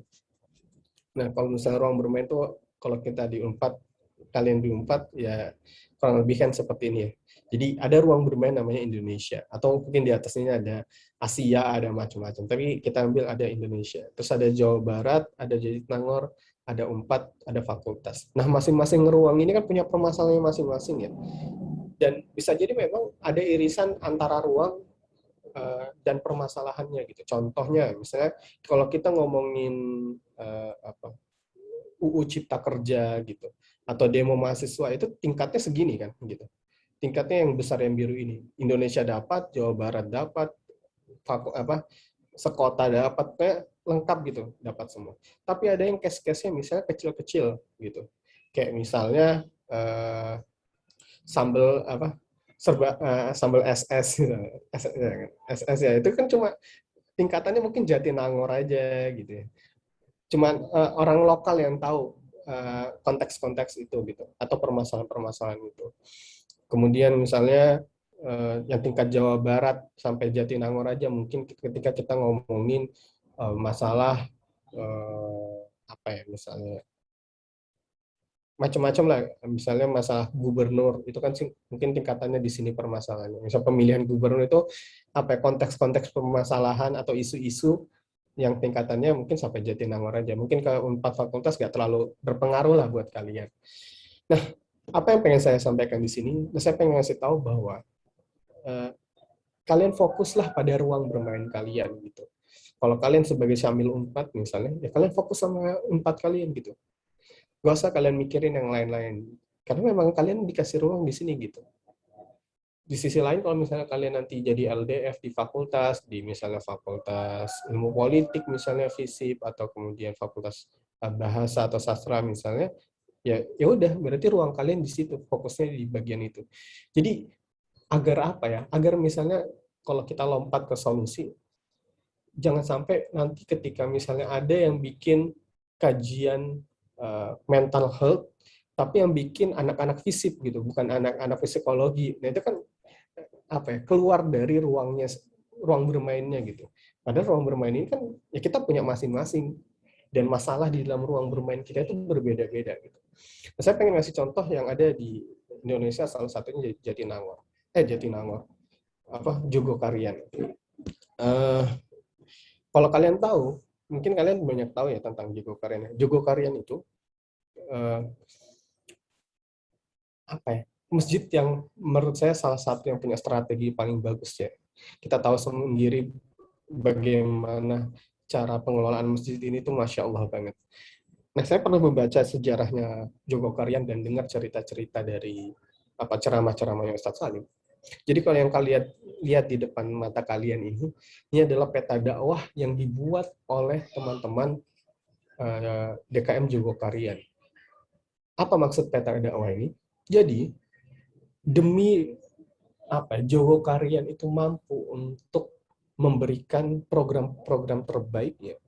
Nah kalau misalnya ruang bermain itu kalau kita di Unpad, kalian di Unpad ya kurang lebih kan seperti ini ya. Jadi ada ruang bermain namanya Indonesia, atau mungkin di atasnya ada Asia, ada macam-macam. Tapi kita ambil ada Indonesia. Terus ada Jawa Barat, ada Jatinangor, ada Unpad, ada fakultas. Nah masing-masing ruang ini kan punya permasalahannya masing-masing ya. Dan bisa jadi memang ada irisan antara ruang dan permasalahannya gitu. Contohnya misalnya kalau kita ngomongin apa, UU Cipta Kerja gitu atau demo mahasiswa itu tingkatnya segini kan gitu. Tingkatnya yang besar yang biru ini. Indonesia dapat, Jawa Barat dapat, apa sekota dapat, kayak lengkap gitu, dapat semua. Tapi ada yang case-case-nya misalnya kecil-kecil gitu. Kayak misalnya sambal apa sambal SS gitu. SS ya itu kan cuma tingkatannya mungkin Jatinangor aja gitu ya. Cuman orang lokal yang tahu konteks-konteks itu gitu atau permasalahan-permasalahan itu. Kemudian misalnya yang tingkat Jawa Barat sampai Jatinangor aja mungkin ketika kita ngomongin masalah apa ya misalnya macam-macam lah, misalnya masalah gubernur itu kan mungkin tingkatannya di sini permasalahannya. Misal pemilihan gubernur itu apa ya, konteks-konteks permasalahan atau isu-isu yang tingkatannya mungkin sampai Jatinangor aja. Mungkin ke 4 fakultas nggak terlalu berpengaruh lah buat kalian. Nah, apa yang pengen saya sampaikan di sini? Saya pengen ngasih tahu bahwa kalian fokuslah pada ruang bermain kalian gitu. Kalau kalian sebagai Syamil Unpad misalnya, ya kalian fokus sama Unpad kalian gitu. Gak usah kalian mikirin yang lain-lain. Karena memang kalian dikasih ruang di sini gitu. Di sisi lain kalau misalnya kalian nanti jadi LDF di fakultas, di misalnya fakultas ilmu politik misalnya FISIP atau kemudian fakultas bahasa atau sastra misalnya, ya udah berarti ruang kalian di situ, fokusnya di bagian itu. Jadi agar apa ya? Agar misalnya kalau kita lompat ke solusi, jangan sampai nanti ketika misalnya ada yang bikin kajian mental health, tapi yang bikin anak-anak fisip gitu, bukan anak-anak psikologi. Nah itu kan apa ya, keluar dari ruang bermainnya gitu. Padahal ruang bermain ini kan ya kita punya masing-masing dan masalah di dalam ruang bermain kita itu berbeda-beda gitu. Nah, saya pengen ngasih contoh yang ada di Indonesia, salah satunya Jatinangor, apa Jogokarian. Kalau kalian tahu, mungkin kalian banyak tahu ya tentang Jogokarian. Jogokarian itu apa ya? Masjid yang menurut saya salah satu yang punya strategi paling bagus ya. Kita tahu sendiri bagaimana cara pengelolaan masjid ini tuh Masya Allah banget. Nah, saya pernah membaca sejarahnya Jogokarian dan dengar cerita-cerita dari apa ceramah-ceramahnya Ustadz Salim. Jadi kalau yang kalian lihat di depan mata kalian ini adalah peta dakwah yang dibuat oleh teman-teman DKM Jogokarian. Apa maksud peta dakwah ini? Jadi demi apa Jogokarian itu mampu untuk memberikan program-program terbaik ya.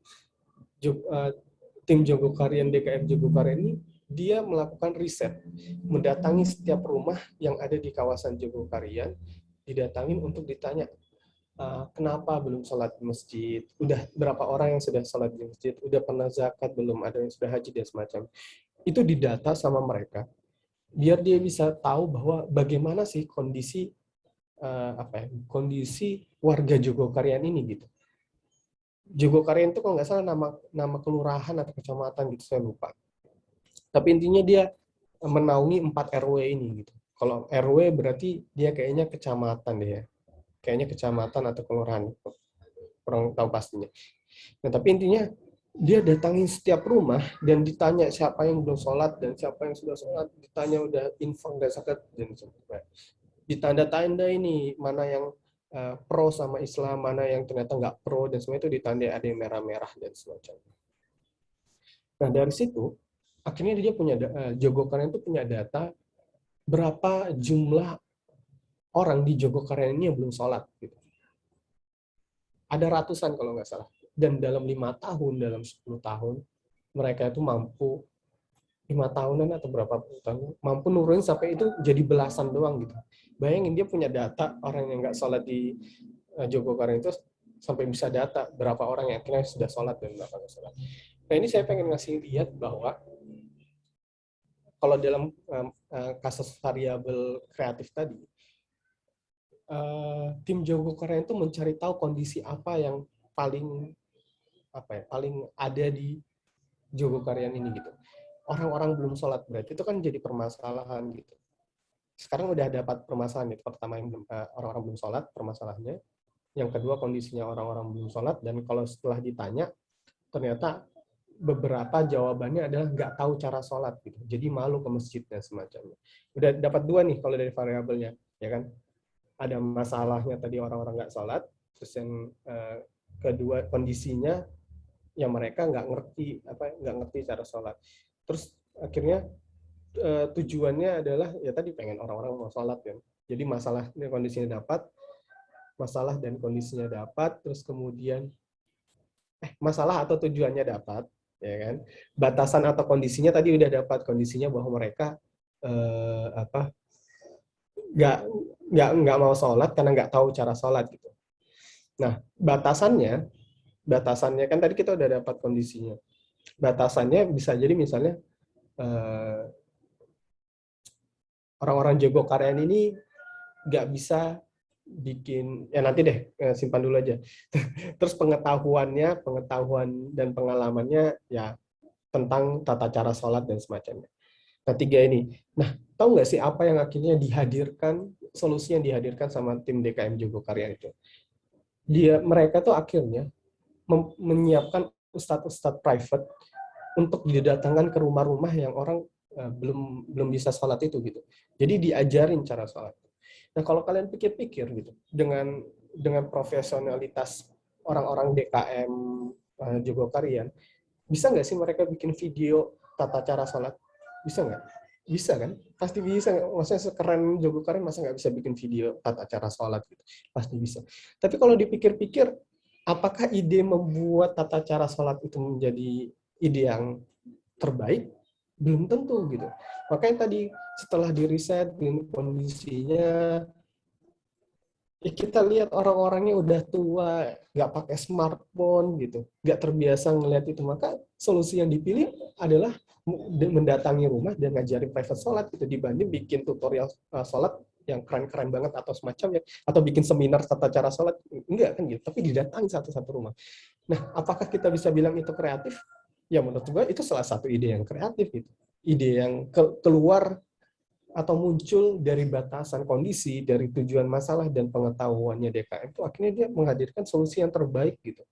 Tim Jogokarian DKM Jogokarian ini dia melakukan riset, mendatangi setiap rumah yang ada di kawasan Jogokarian, didatangin untuk ditanya kenapa belum sholat di masjid, udah berapa orang yang sudah sholat di masjid, udah pernah zakat belum, ada yang sudah haji dan semacam. Itu didata sama mereka, biar dia bisa tahu bahwa bagaimana sih kondisi kondisi warga Jogokarian ini gitu. Jogokarian itu kalau nggak salah nama kelurahan atau kecamatan gitu, saya lupa. Tapi intinya dia menaungi 4 RW ini gitu. Kalau RW berarti dia kayaknya kecamatan deh ya. Kayaknya kecamatan atau kelurahan. Kurang tahu pastinya. Nah, tapi intinya dia datangin setiap rumah dan ditanya siapa yang belum sholat dan siapa yang sudah sholat. Ditanya udah infak dan zakat dan sebagainya. Ditanda-tanda ini mana yang pro sama Islam, mana yang ternyata nggak pro, dan semua itu ditanda ada yang merah-merah dan semacamnya. Nah dari situ akhirnya dia punya Jogokarian itu punya data berapa jumlah orang di Jogokarian ini yang belum sholat gitu. Ada ratusan kalau nggak salah, dan dalam 5 tahun, dalam 10 tahun mereka itu mampu 5 tahunan atau berapa tahun mampu nurunin sampai itu jadi belasan doang gitu. Bayangin dia punya data orang yang nggak sholat di Jogokarian itu sampai bisa data berapa orang yang akhirnya sudah sholat dan berapa nggak sholat. Nah ini saya pengen ngasih lihat bahwa kalau dalam kasus variabel kreatif tadi, tim Jogokarian itu mencari tahu kondisi apa yang paling ada di Jogokarian ini gitu. Orang-orang belum sholat berarti itu kan jadi permasalahan gitu. sekarang udah dapat permasalahan itu. Pertama, yang orang-orang belum sholat permasalahannya. Yang kedua, kondisinya orang-orang belum sholat, dan kalau setelah ditanya ternyata beberapa jawabannya adalah nggak tahu cara sholat gitu. Jadi malu ke masjid dan semacamnya. Udah dapat dua nih kalau dari variabelnya, ya kan? Ada masalahnya tadi orang-orang nggak sholat, terus yang kedua kondisinya yang mereka nggak ngerti cara sholat. Terus akhirnya tujuannya adalah ya tadi pengen orang-orang mau sholat kan. Jadi masalah kondisinya dapat, masalah dan kondisinya dapat, terus kemudian masalah atau tujuannya dapat, ya kan? Batasan atau kondisinya tadi udah dapat, kondisinya bahwa mereka nggak nggak mau sholat karena nggak tahu cara sholat gitu. Nah, batasannya kan tadi kita udah dapat kondisinya. Batasannya bisa jadi misalnya orang-orang Jogokarian ini nggak bisa bikin, ya nanti deh, simpan dulu aja. Terus pengetahuan dan pengalamannya ya tentang tata cara sholat dan semacamnya. Nah, tiga ini. Nah, tahu nggak sih apa yang akhirnya solusi yang dihadirkan sama tim DKM Jogokarian itu? Mereka tuh akhirnya menyiapkan ustadz-ustadz private untuk didatangkan ke rumah-rumah yang orang belum bisa sholat itu gitu. Jadi diajarin cara sholat. Nah, kalau kalian pikir-pikir gitu, dengan profesionalitas orang-orang DKM Jogokarian, bisa nggak sih mereka bikin video tata cara sholat? Bisa nggak? Bisa kan? Pasti bisa. Maksudnya sekeren Jogokarian masa nggak bisa bikin video tata cara sholat gitu? Pasti bisa. Tapi kalau dipikir-pikir, apakah ide membuat tata cara sholat itu menjadi ide yang terbaik? Belum tentu gitu. Makanya tadi setelah diriset kondisinya, ya kita lihat orang-orangnya udah tua, nggak pakai smartphone gitu, nggak terbiasa ngelihat itu, maka solusi yang dipilih adalah mendatangi rumah dan ngajarin private sholat gitu, dibanding bikin tutorial sholat yang keren-keren banget atau semacamnya, atau bikin seminar tata cara sholat, enggak kan gitu, tapi didatangi satu-satu rumah. Nah, apakah kita bisa bilang itu kreatif? Ya menurut gue itu salah satu ide yang kreatif gitu, ide yang keluar atau muncul dari batasan kondisi, dari tujuan masalah dan pengetahuannya DKM, itu akhirnya dia menghadirkan solusi yang terbaik gitu.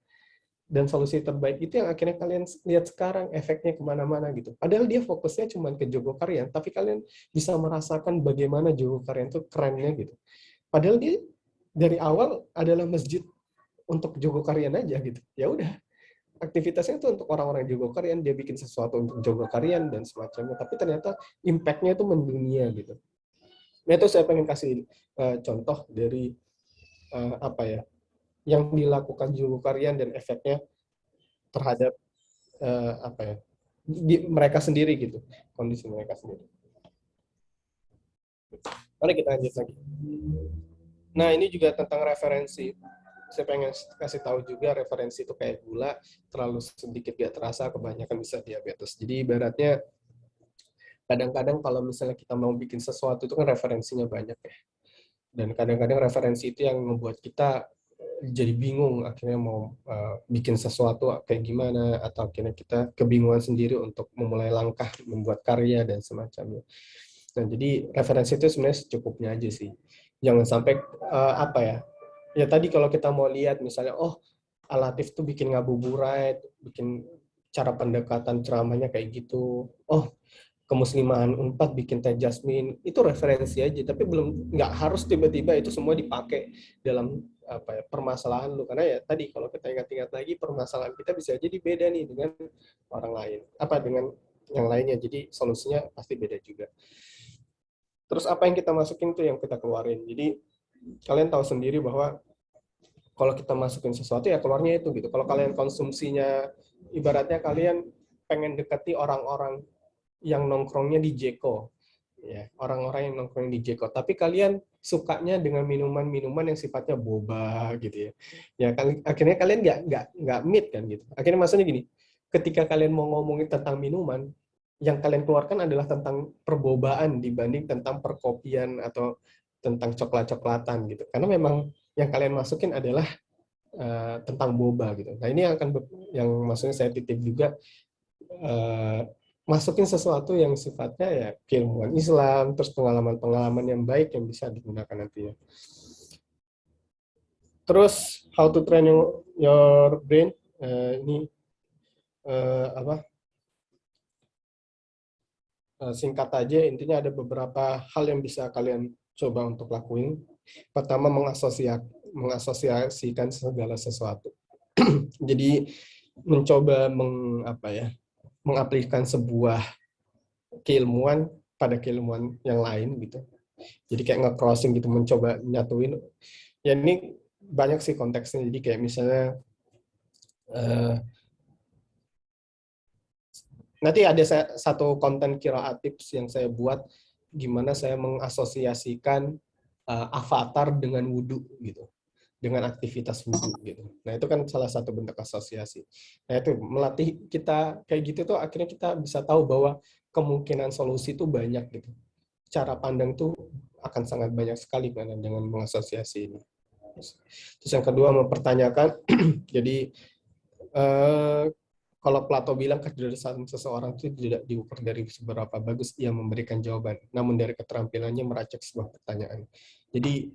Dan solusi terbaik itu yang akhirnya kalian lihat sekarang efeknya kemana-mana gitu. Padahal dia fokusnya cuma ke Jogokarian, tapi kalian bisa merasakan bagaimana Jogokarian itu kerennya gitu. Padahal dia dari awal adalah masjid untuk Jogokarian aja gitu. Ya udah, aktivitasnya itu untuk orang-orang Jogokarian, dia bikin sesuatu untuk Jogokarian dan semacamnya, tapi ternyata impact-nya itu mendunia gitu. Nah, itu saya pengen kasih contoh dari yang dilakukan Jogokarian dan efeknya terhadap mereka sendiri gitu, kondisi mereka sendiri. Mari kita lanjut lagi. Nah, ini juga tentang referensi. Saya pengen kasih tahu juga, referensi itu kayak gula, terlalu sedikit gak terasa, kebanyakan bisa diabetes. Jadi ibaratnya kadang-kadang kalau misalnya kita mau bikin sesuatu itu kan referensinya banyak ya. Dan kadang-kadang referensi itu yang membuat kita jadi bingung akhirnya mau bikin sesuatu kayak gimana, atau akhirnya kita kebingungan sendiri untuk memulai langkah membuat karya dan semacamnya. Nah, jadi referensi itu sebenarnya secukupnya aja sih. Jangan sampai ya tadi kalau kita mau lihat misalnya, Al-Latif tuh bikin ngabuburit, bikin cara pendekatan ceramahnya kayak gitu. Kemuslimahan Unpad bikin teh jasmin, itu referensi aja, tapi nggak harus tiba-tiba itu semua dipakai dalam permasalahan lu, karena ya tadi kalau kita ingat-ingat lagi, permasalahan kita bisa jadi beda nih dengan orang lain, dengan yang lainnya, jadi solusinya pasti beda juga. Terus apa yang kita masukin tuh yang kita keluarin. Jadi kalian tahu sendiri bahwa kalau kita masukin sesuatu ya keluarnya itu gitu. Kalau kalian konsumsinya, ibaratnya kalian pengen dekati orang-orang yang nongkrongnya di Jeko, ya, orang-orang yang nongkrong di Jeko, tapi kalian sukanya dengan minuman-minuman yang sifatnya boba gitu ya. Ya akhirnya kalian nggak meet kan gitu. Akhirnya maksudnya gini, ketika kalian mau ngomongin tentang minuman, yang kalian keluarkan adalah tentang perbobaan dibanding tentang perkopian atau tentang coklat-coklatan gitu. Karena memang yang kalian masukin adalah tentang boba gitu. Nah, ini yang maksudnya saya titip juga masukin sesuatu yang sifatnya ya keilmuan Islam, terus pengalaman-pengalaman yang baik yang bisa digunakan nantinya. Terus how to train your brain, ini apa? Singkat aja, intinya ada beberapa hal yang bisa kalian coba untuk lakuin. Pertama, mengasosiasikan segala sesuatu. Jadi mencoba mengaplikasikan sebuah keilmuan pada keilmuan yang lain gitu. Jadi kayak nge-crossing gitu, mencoba nyatuin. Ya ini banyak sih konteksnya. Jadi kayak misalnya nanti ada satu konten qiraat tips yang saya buat gimana saya mengasosiasikan avatar dengan wudhu gitu, dengan aktivitas wudhu gitu. Nah itu kan salah satu bentuk asosiasi. Nah itu melatih kita kayak gitu tuh akhirnya kita bisa tahu bahwa kemungkinan solusi itu banyak gitu. Cara pandang tuh akan sangat banyak sekali kan dengan mengasosiasi ini. Terus yang kedua mempertanyakan, jadi kalau Plato bilang kecerdasan seseorang itu tidak diukur dari seberapa bagus ia memberikan jawaban, namun dari keterampilannya meracik sebuah pertanyaan. Jadi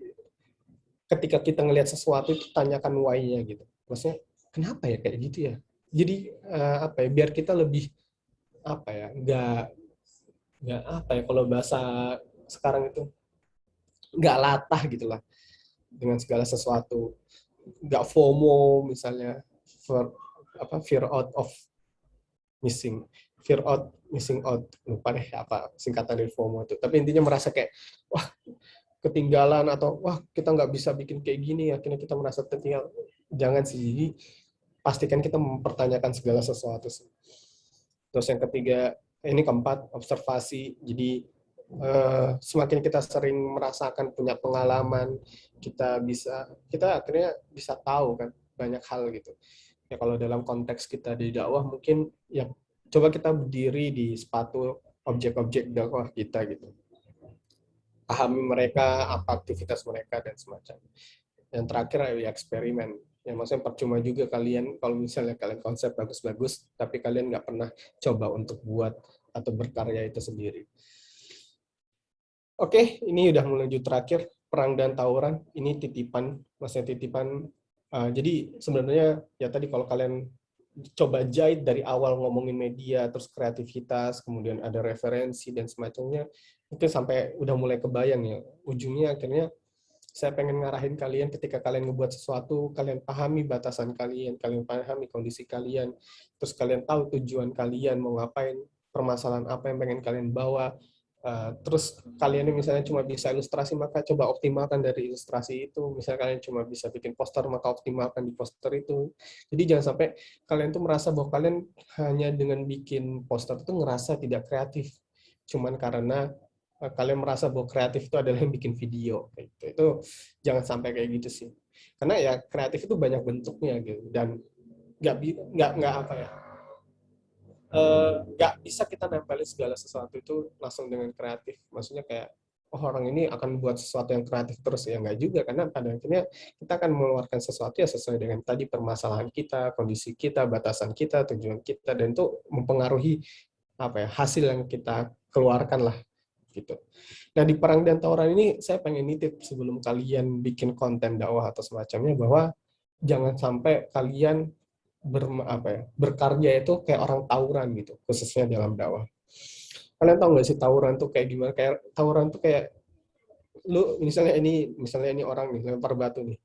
ketika kita ngelihat sesuatu itu tanyakan why-nya gitu. Maksudnya kenapa ya kayak gitu ya? Jadi biar kita lebih nggak kalau bahasa sekarang itu nggak latah gitulah dengan segala sesuatu, nggak FOMO misalnya, fear missing out, lupa deh apa singkatan dari FOMO itu, tapi intinya merasa kayak wah ketinggalan atau wah kita nggak bisa bikin kayak gini, akhirnya kita merasa tertinggal. Jangan sih, jadi pastikan kita mempertanyakan segala sesuatu sih. Terus yang ketiga, ini keempat, observasi. Jadi semakin kita sering merasakan, punya pengalaman, kita akhirnya bisa tahu kan banyak hal gitu. Ya kalau dalam konteks kita di dakwah mungkin ya coba kita berdiri di sepatu objek-objek dakwah kita gitu. Pahami mereka, apa aktivitas mereka dan semacamnya. Yang terakhir ya eksperimen. Ya maksudnya percuma juga kalian kalau misalnya kalian konsep bagus-bagus tapi kalian nggak pernah coba untuk buat atau berkarya itu sendiri. Oke, ini udah menuju terakhir, perang dan tawuran. Ini titipan, maksudnya titipan. Jadi sebenarnya ya tadi kalau kalian coba jahit dari awal ngomongin media, terus kreativitas, kemudian ada referensi dan semacamnya, mungkin sampai udah mulai kebayang ya. Ujungnya akhirnya saya pengen ngarahin kalian ketika kalian ngebuat sesuatu, kalian pahami batasan kalian pahami kondisi kalian, terus kalian tahu tujuan kalian mau ngapain, permasalahan apa yang pengen kalian bawa. Terus kalian misalnya cuma bisa ilustrasi, maka coba optimalkan dari ilustrasi itu. Misalnya kalian cuma bisa bikin poster, maka optimalkan di poster itu. Jadi jangan sampai kalian tuh merasa bahwa kalian hanya dengan bikin poster itu ngerasa tidak kreatif. Cuman karena kalian merasa bahwa kreatif itu adalah yang bikin video. Itu jangan sampai kayak gitu sih. Karena ya kreatif itu banyak bentuknya gitu. Dan nggak bisa kita nempelin segala sesuatu itu langsung dengan kreatif. Maksudnya kayak, oh orang ini akan buat sesuatu yang kreatif terus. Ya nggak juga, karena pada akhirnya kita akan mengeluarkan sesuatu ya sesuai dengan tadi permasalahan kita, kondisi kita, batasan kita, tujuan kita, dan itu mempengaruhi hasil yang kita keluarkan lah. Gitu. Nah di perang dan tawuran ini saya pengen nitip sebelum kalian bikin konten dakwah atau semacamnya, bahwa jangan sampai kalian berkarya itu kayak orang tawuran gitu, khususnya dalam dakwah. Kalian tahu nggak sih tawuran tuh kayak gimana? Kayak tawuran tuh kayak lu misalnya ini orang nih lempar batu nih.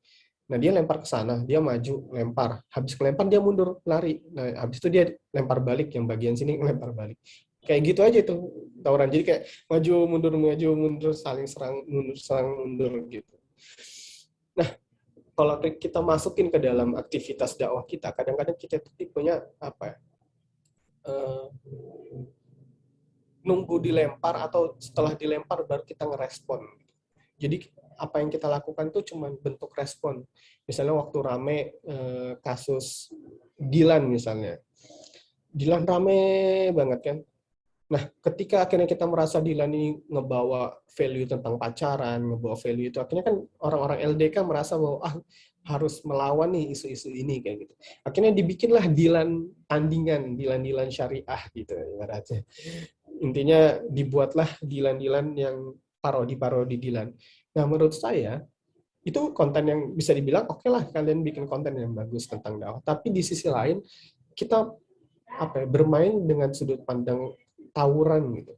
Nah dia lempar ke sana, dia maju lempar, habis kelempar dia mundur lari. Nah habis itu dia lempar balik, yang bagian sini lempar balik. Kayak gitu aja itu tawuran. Jadi kayak maju mundur, saling serang mundur gitu. Nah kalau kita masukin ke dalam aktivitas dakwah kita, kadang-kadang kita tipenya nunggu dilempar atau setelah dilempar baru kita ngerespon. Jadi apa yang kita lakukan tuh cuma bentuk respon. Misalnya waktu rame kasus Dilan misalnya. Dilan rame banget kan. Nah, ketika akhirnya kita merasa Dilan ini ngebawa value tentang pacaran, ngebawa value itu, akhirnya kan orang-orang LDK merasa bahwa harus melawan nih isu-isu ini kayak gitu. Akhirnya dibikinlah dilan syariah gitu ibaratnya. Intinya dibuatlah dilan yang parodi dilan. Nah, menurut saya itu konten yang bisa dibilang oke lah kalian bikin konten yang bagus tentang dakwah. Tapi di sisi lain kita bermain dengan sudut pandang tawuran gitu.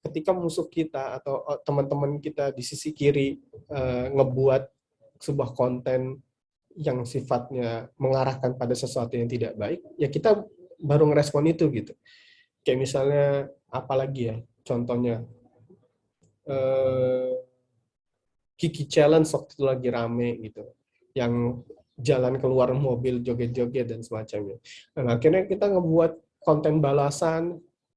Ketika musuh kita atau teman-teman kita di sisi kiri ngebuat sebuah konten yang sifatnya mengarahkan pada sesuatu yang tidak baik, ya kita baru ngerespon itu gitu. Kayak misalnya apalagi ya, contohnya Kiki Challenge waktu itu lagi rame gitu, yang jalan keluar mobil joget-joget dan semacamnya. Nah, akhirnya kita ngebuat konten balasan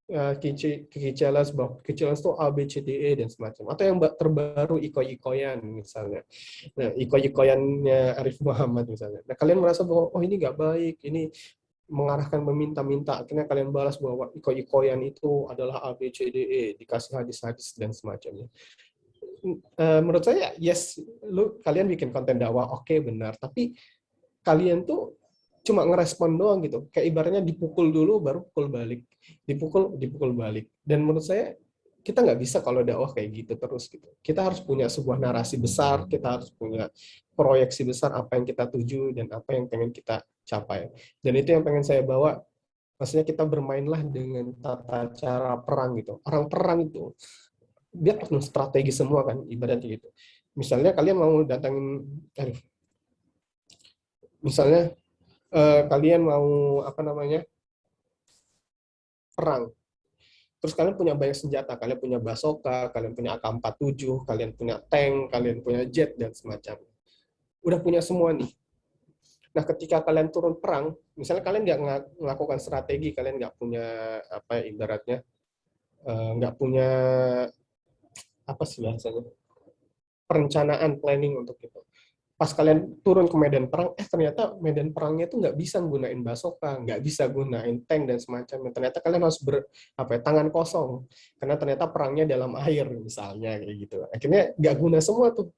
Kiki Challenge, bahwa Kiki Challenge itu A, B, C, D, E, dan semacam. Atau yang terbaru Ikoy-Ikoyan misalnya. Nah, Ikoy-Ikoyannya Arif Muhammad misalnya. Nah, kalian merasa bahwa, oh ini nggak baik, ini mengarahkan meminta-minta. Akhirnya kalian balas bahwa Ikoy-Ikoyan itu adalah A, B, C, D, E, dikasih hadis-hadis dan semacamnya. Menurut saya, yes, kalian bikin konten dakwah, oke, benar. Tapi kalian tuh cuma ngerespon doang gitu. Kayak ibaratnya dipukul dulu baru pukul balik. Dipukul balik. Dan menurut saya kita nggak bisa kalau dakwah kayak gitu terus gitu. Kita harus punya sebuah narasi besar, kita harus punya proyeksi besar apa yang kita tuju dan apa yang pengen kita capai. Dan itu yang pengen saya bawa. Maksudnya kita bermainlah dengan tata cara perang gitu. Orang perang itu dia penuh strategi semua kan, ibaratnya gitu. Misalnya kalian mau datangin, misalnya kalian mau perang, terus kalian punya banyak senjata, kalian punya bazooka, kalian punya AK-47, kalian punya tank, kalian punya jet dan semacamnya. Udah punya semua nih. Nah, ketika kalian turun perang, misalnya kalian nggak melakukan strategi, kalian nggak punya ibaratnya nggak punya bahasanya, perencanaan, planning untuk itu. Pas kalian turun ke medan perang, ternyata medan perangnya itu nggak bisa gunain bazooka, nggak bisa gunain tank dan semacamnya. Ternyata kalian harus tangan kosong, karena ternyata perangnya dalam air misalnya kayak gitu. Akhirnya nggak guna semua tuh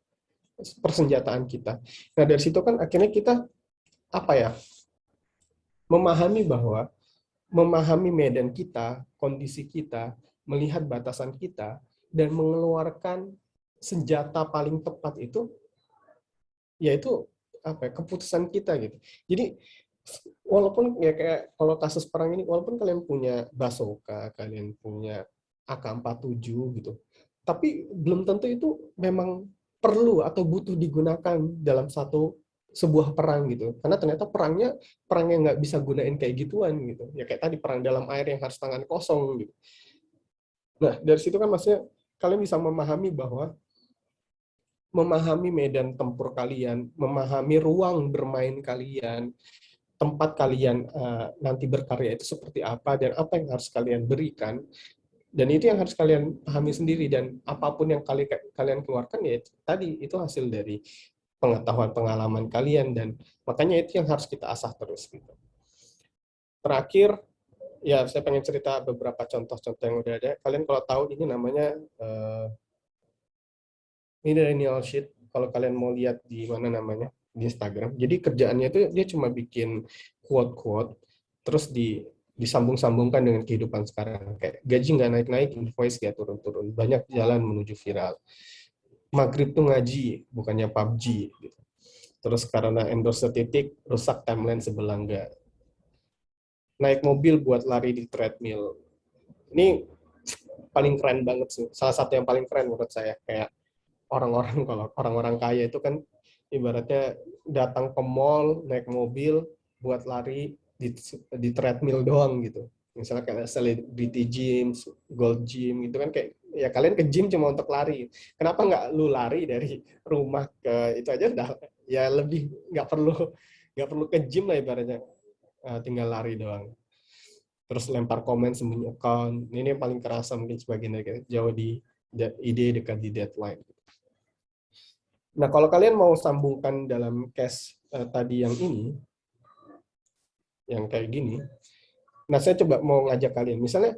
persenjataan kita. Nah, dari situ kan akhirnya kita memahami medan kita, kondisi kita, melihat batasan kita, dan mengeluarkan senjata paling tepat itu, yaitu keputusan kita gitu. Jadi walaupun ya kayak kalau kasus perang ini, walaupun kalian punya bazooka, kalian punya AK-47 gitu, tapi belum tentu itu memang perlu atau butuh digunakan dalam sebuah perang gitu. Karena ternyata perang yang nggak bisa gunain kayak gituan gitu. Ya kayak tadi perang dalam air yang harus tangan kosong gitu. Nah, dari situ kan maksudnya kalian bisa memahami medan tempur kalian, memahami ruang bermain kalian, tempat kalian nanti berkarya itu seperti apa, dan apa yang harus kalian berikan. Dan itu yang harus kalian pahami sendiri, dan apapun yang kalian keluarkan ya tadi itu hasil dari pengetahuan pengalaman kalian, dan makanya itu yang harus kita asah terus gitu. Terakhir, ya saya pengen cerita beberapa contoh-contoh yang udah ada. Kalian kalau tahu ini namanya millennial sheet, kalau kalian mau lihat di mana namanya di Instagram. Jadi kerjaannya itu dia cuma bikin quote-quote terus disambung-sambungkan dengan kehidupan sekarang. Kayak gaji nggak naik-naik, invoice nggak turun-turun, banyak jalan menuju viral. Maghrib tuh ngaji, bukannya PUBG. Gitu. Terus karena endorse titik, rusak timeline sebelangga. Naik mobil buat lari di treadmill. Ini paling keren banget sih. Salah satu yang paling keren menurut saya. Kayak kalau orang-orang kaya itu kan ibaratnya datang ke mall, naik mobil buat lari di treadmill doang gitu. Misalnya kayak celebrity gym, gold gym gitu kan, kayak ya kalian ke gym cuma untuk lari. Kenapa nggak lu lari dari rumah ke itu aja udah ya lebih nggak perlu ke gym lah ibaratnya, tinggal lari doang. Terus lempar komen sembunyi account. Ini yang paling kerasa mungkin sebagian dari jauh di ide dekat di deadline. Nah, kalau kalian mau sambungkan dalam case tadi yang ini, yang kayak gini, nah saya coba mau ngajak kalian. Misalnya,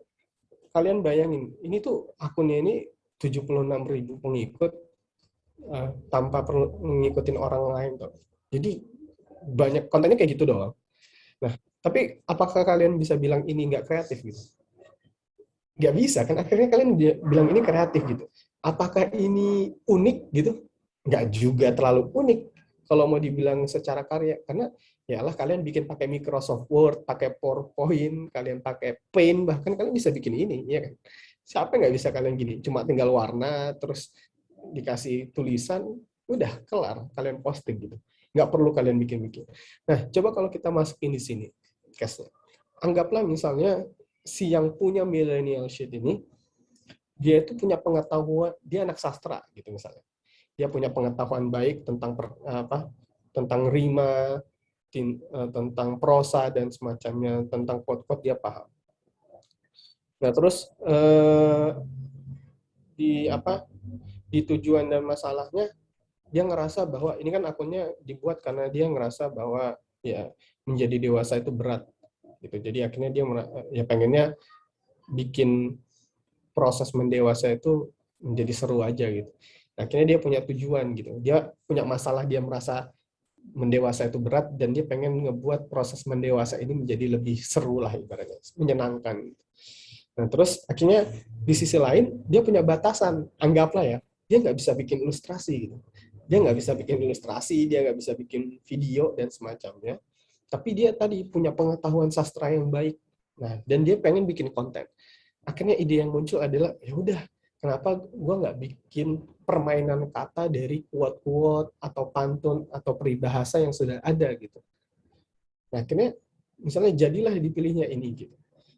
kalian bayangin, ini tuh akunnya ini 76.000 pengikut, tanpa perlu ngikutin orang lain tuh. Jadi banyak kontennya kayak gitu doang. Nah, tapi apakah kalian bisa bilang ini nggak kreatif gitu? Nggak bisa kan, akhirnya kalian bilang ini kreatif gitu. Apakah ini unik gitu? Nggak juga terlalu unik kalau mau dibilang secara karya, karena ya lah kalian bikin pakai Microsoft Word, pakai PowerPoint, kalian pakai Paint, bahkan kalian bisa bikin ini, ya kan? Siapa yang nggak bisa kalian gini? Cuma tinggal warna, terus dikasih tulisan, udah kelar, kalian posting gitu. Nggak perlu kalian bikin-bikin. Nah, coba kalau kita masukin di sini, case-nya. Anggaplah misalnya si yang punya millennial sheet ini, dia itu punya pengetahuan, dia anak sastra gitu misalnya. Dia punya pengetahuan baik tentang tentang rima, tentang prosa dan semacamnya, tentang quote-quote dia paham. Nah, terus di tujuan dan masalahnya dia ngerasa bahwa ini kan akunnya dibuat karena dia ngerasa bahwa ya menjadi dewasa itu berat gitu. Jadi akhirnya dia ya pengennya bikin proses mendewasa itu menjadi seru aja gitu. Akhirnya dia punya tujuan gitu. Dia punya masalah, dia merasa mendewasa itu berat dan dia pengen ngebuat proses mendewasa ini menjadi lebih seru lah ibaratnya, menyenangkan. Nah, terus akhirnya di sisi lain dia punya batasan. Anggaplah ya, dia nggak bisa bikin ilustrasi gitu. Dia nggak bisa bikin ilustrasi, dia nggak bisa bikin video dan semacamnya. Tapi dia tadi punya pengetahuan sastra yang baik. Nah, dan dia pengen bikin konten. Akhirnya ide yang muncul adalah, ya udah, kenapa gue nggak bikin permainan kata dari quote-quote atau pantun atau peribahasa yang sudah ada gitu. Nah, akhirnya misalnya jadilah dipilihnya ini gitu.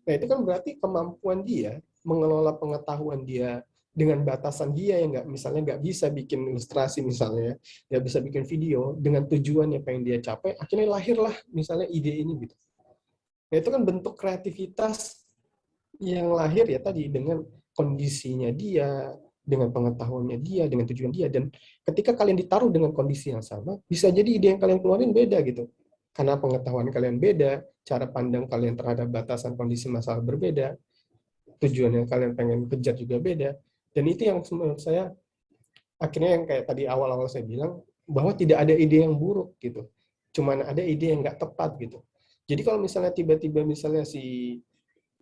Nah, itu kan berarti kemampuan dia mengelola pengetahuan dia dengan batasan dia yang misalnya nggak bisa bikin ilustrasi misalnya, nggak bisa bikin video dengan tujuan yang pengen dia capai, akhirnya lahirlah misalnya ide ini gitu. Nah, itu kan bentuk kreativitas yang lahir ya tadi dengan kondisinya dia, dengan pengetahuannya dia, dengan tujuan dia. Dan ketika kalian ditaruh dengan kondisi yang sama, bisa jadi ide yang kalian keluarin beda gitu. Karena pengetahuan kalian beda, cara pandang kalian terhadap batasan kondisi masalah berbeda, tujuan yang kalian pengen kejar juga beda. Dan itu yang menurut saya, akhirnya yang kayak tadi awal-awal saya bilang, bahwa tidak ada ide yang buruk gitu. Cuman ada ide yang nggak tepat gitu. Jadi kalau misalnya tiba-tiba misalnya si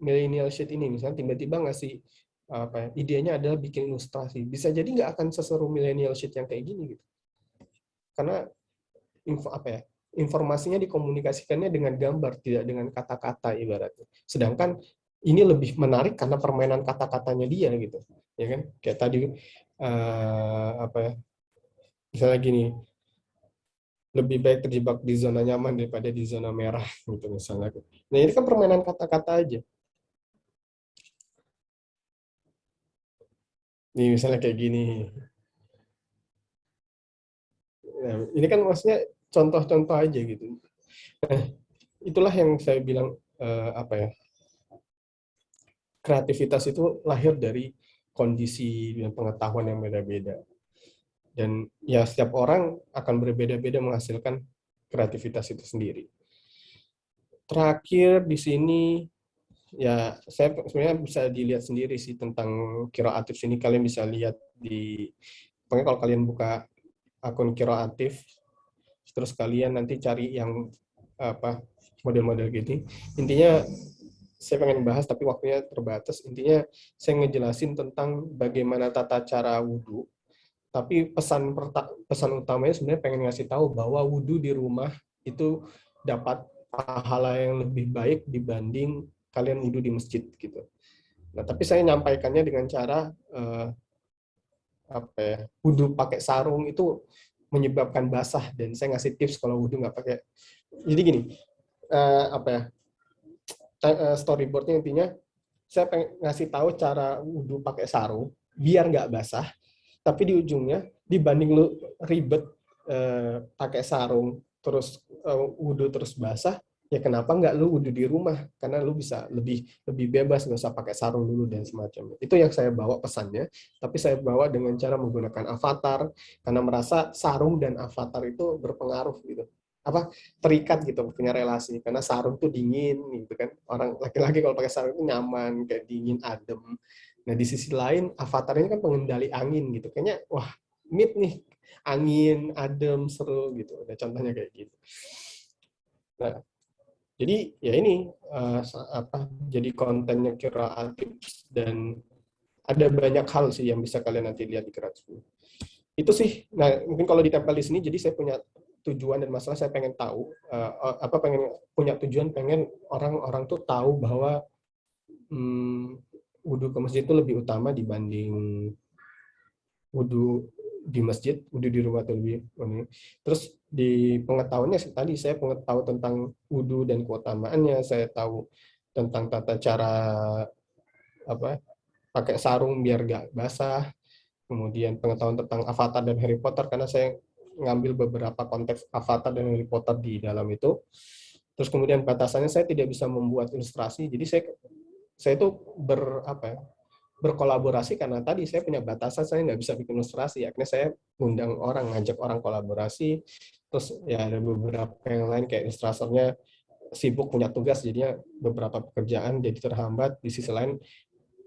millennial sheet ini misalnya tiba-tiba ngasih idenya adalah bikin ilustrasi, bisa jadi nggak akan seseru millennial sheet yang kayak gini gitu, karena informasinya dikomunikasikannya dengan gambar, tidak dengan kata-kata ibaratnya. Sedangkan ini lebih menarik karena permainan kata-katanya dia gitu, ya kan? Kayak tadi misalnya gini, lebih baik terjebak di zona nyaman daripada di zona merah gitu misalnya. Nah ini kan permainan kata-kata aja. Nih misalnya kayak gini. Nah, ini kan maksudnya contoh-contoh aja gitu. Nah, itulah yang saya bilang kreativitas itu lahir dari kondisi dan pengetahuan yang beda-beda. Dan ya setiap orang akan berbeda-beda menghasilkan kreativitas itu sendiri. Terakhir di sini ya saya sebenarnya bisa dilihat sendiri sih tentang Qiraatif ini, kalian bisa lihat di pokoknya kalau kalian buka akun Qiraatif terus kalian nanti cari yang model-model gini. Intinya saya pengen bahas tapi waktunya terbatas. Intinya saya ngejelasin tentang bagaimana tata cara wudhu. Tapi pesan utamanya sebenarnya pengen ngasih tahu bahwa wudhu di rumah itu dapat pahala yang lebih baik dibanding kalian wudhu di masjid gitu. Nah, tapi saya nyampaikannya dengan cara wudhu pakai sarung itu menyebabkan basah, dan saya ngasih tips kalau wudhu nggak pakai. Jadi gini, storyboardnya intinya saya pengen ngasih tahu cara wudhu pakai sarung biar nggak basah, tapi di ujungnya dibanding lu ribet pakai sarung terus wudhu terus basah, ya kenapa nggak lu wudhu di rumah, karena lu bisa lebih bebas, nggak usah pakai sarung dulu dan semacamnya. Itu yang saya bawa pesannya, tapi saya bawa dengan cara menggunakan avatar karena merasa sarung dan avatar itu berpengaruh gitu, terikat gitu, punya relasi, karena sarung tuh dingin gitu kan, orang laki-laki kalau pakai sarung itu nyaman, kayak dingin, adem. Nah di sisi lain avatar ini kan pengendali angin gitu, kayaknya wah mood nih, angin, adem, seru gitu. Ada contohnya kayak gitu. Nah, jadi ya ini jadi kontennya kreatif dan ada banyak hal sih yang bisa kalian nanti lihat di Kerat 10. Itu sih. Nah, mungkin kalau ditempel di sini, jadi saya punya tujuan dan masalah saya pengen tahu pengen punya tujuan pengen orang-orang tuh tahu bahwa wudhu ke masjid itu lebih utama dibanding wudhu di masjid, wudhu di rumah itu lebih ini. Terus di pengetahuannya tadi saya tahu tentang wudhu dan keutamaannya, saya tahu tentang tata cara pakai sarung biar gak basah, kemudian pengetahuan tentang Avatar dan Harry Potter karena saya ngambil beberapa konteks Avatar dan Harry Potter di dalam itu. Terus kemudian batasannya saya tidak bisa membuat ilustrasi, jadi saya itu berkolaborasi karena tadi saya punya batasan, saya nggak bisa bikin ilustrasi. Akhirnya saya ngundang orang, ngajak orang kolaborasi. Terus ya ada beberapa yang lain kayak ilustratornya sibuk punya tugas, jadinya beberapa pekerjaan jadi terhambat. Di sisi lain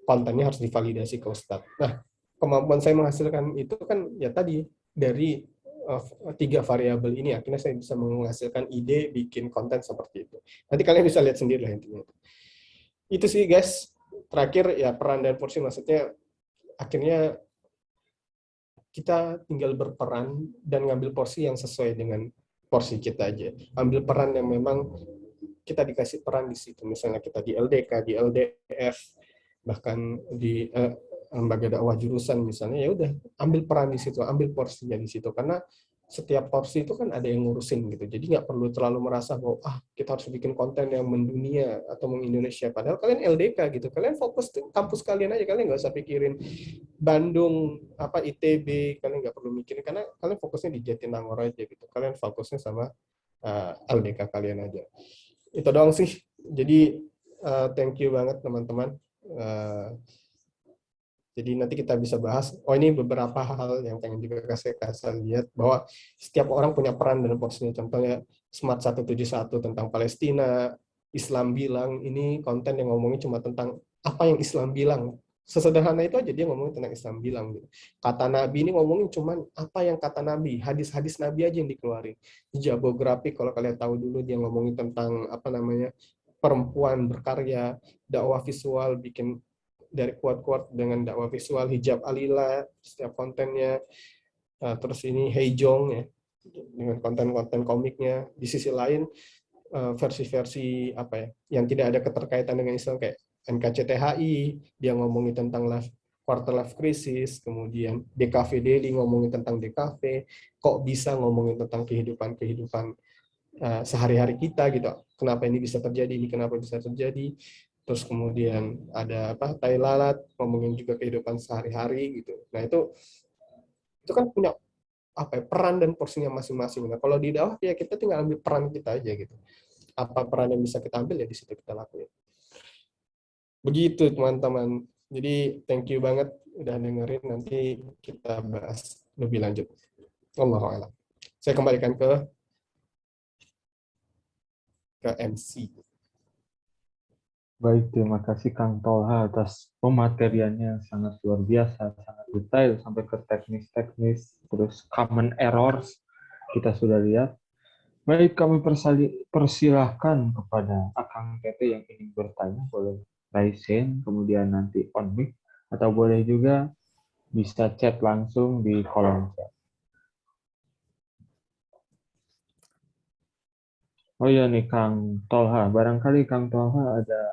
kontennya harus divalidasi ke Ustadz. Nah, kemampuan saya menghasilkan itu kan ya tadi dari 3 variabel ini, akhirnya saya bisa menghasilkan ide bikin konten seperti itu. Nanti kalian bisa lihat sendiri lah intinya. Itu sih guys. Terakhir ya peran dan porsi, maksudnya akhirnya kita tinggal berperan dan ngambil porsi yang sesuai dengan porsi kita aja. Ambil peran yang memang kita dikasih peran di situ. Misalnya kita di LDK, di LDF, bahkan di lembaga dakwah jurusan misalnya, ya udah ambil peran di situ, ambil porsinya di situ, karena setiap porsi itu kan ada yang ngurusin gitu, jadi nggak perlu terlalu merasa bahwa kita harus bikin konten yang mendunia atau mengindonesia, padahal kalian LDK gitu, kalian fokus ke kampus kalian aja, kalian nggak usah pikirin Bandung ITB, kalian nggak perlu mikirin karena kalian fokusnya di Jatinangor aja gitu, kalian fokusnya sama LDK kalian aja. Itu doang sih, jadi thank you banget teman-teman. Jadi nanti kita bisa bahas, ini beberapa hal yang pengen juga kasih lihat, bahwa setiap orang punya peran dan porsinya. Contohnya Smart 171 tentang Palestina, Islam bilang, ini konten yang ngomongin cuma tentang apa yang Islam bilang. Sesederhana itu aja dia ngomongin tentang Islam bilang. Gitu. Kata Nabi ini ngomongin cuma apa yang kata Nabi, hadis-hadis Nabi aja yang dikeluarin. Jabografi kalau kalian tahu dulu dia ngomongin tentang perempuan berkarya, dakwah visual, bikin dari quote-quote dengan dakwah visual, hijab alila setiap kontennya, terus ini Heijong ya dengan konten-konten komiknya. Di sisi lain versi-versi yang tidak ada keterkaitan dengan Islam kayak NKCTHI, dia ngomongin tentang quarter life crisis, kemudian DKV Daily ngomongin tentang DKV, kok bisa ngomongin tentang kehidupan sehari-hari kita gitu, kenapa ini bisa terjadi, ini kenapa bisa terjadi. Terus kemudian ada Thailand ngomongin juga kehidupan sehari-hari gitu. Nah itu kan punya peran dan porsinya masing-masing. Nah kalau di dakwah ya kita tinggal ambil peran kita aja gitu. Apa peran yang bisa kita ambil ya di situ kita lakuin. Begitu teman-teman. Jadi thank you banget udah dengerin. Nanti kita bahas lebih lanjut. Wallahu a'lam. Saya kembalikan ke MC. Baik, terima kasih Kang Tolha atas pemateriannya yang sangat luar biasa, sangat detail sampai ke teknis-teknis, terus common errors kita sudah lihat. Baik, kami persilahkan kepada Akang Tete yang ingin bertanya, boleh raise hand, kemudian nanti on mic, atau boleh juga bisa chat langsung di kolom chat. Oh iya nih Kang Tolha, barangkali Kang Tolha ada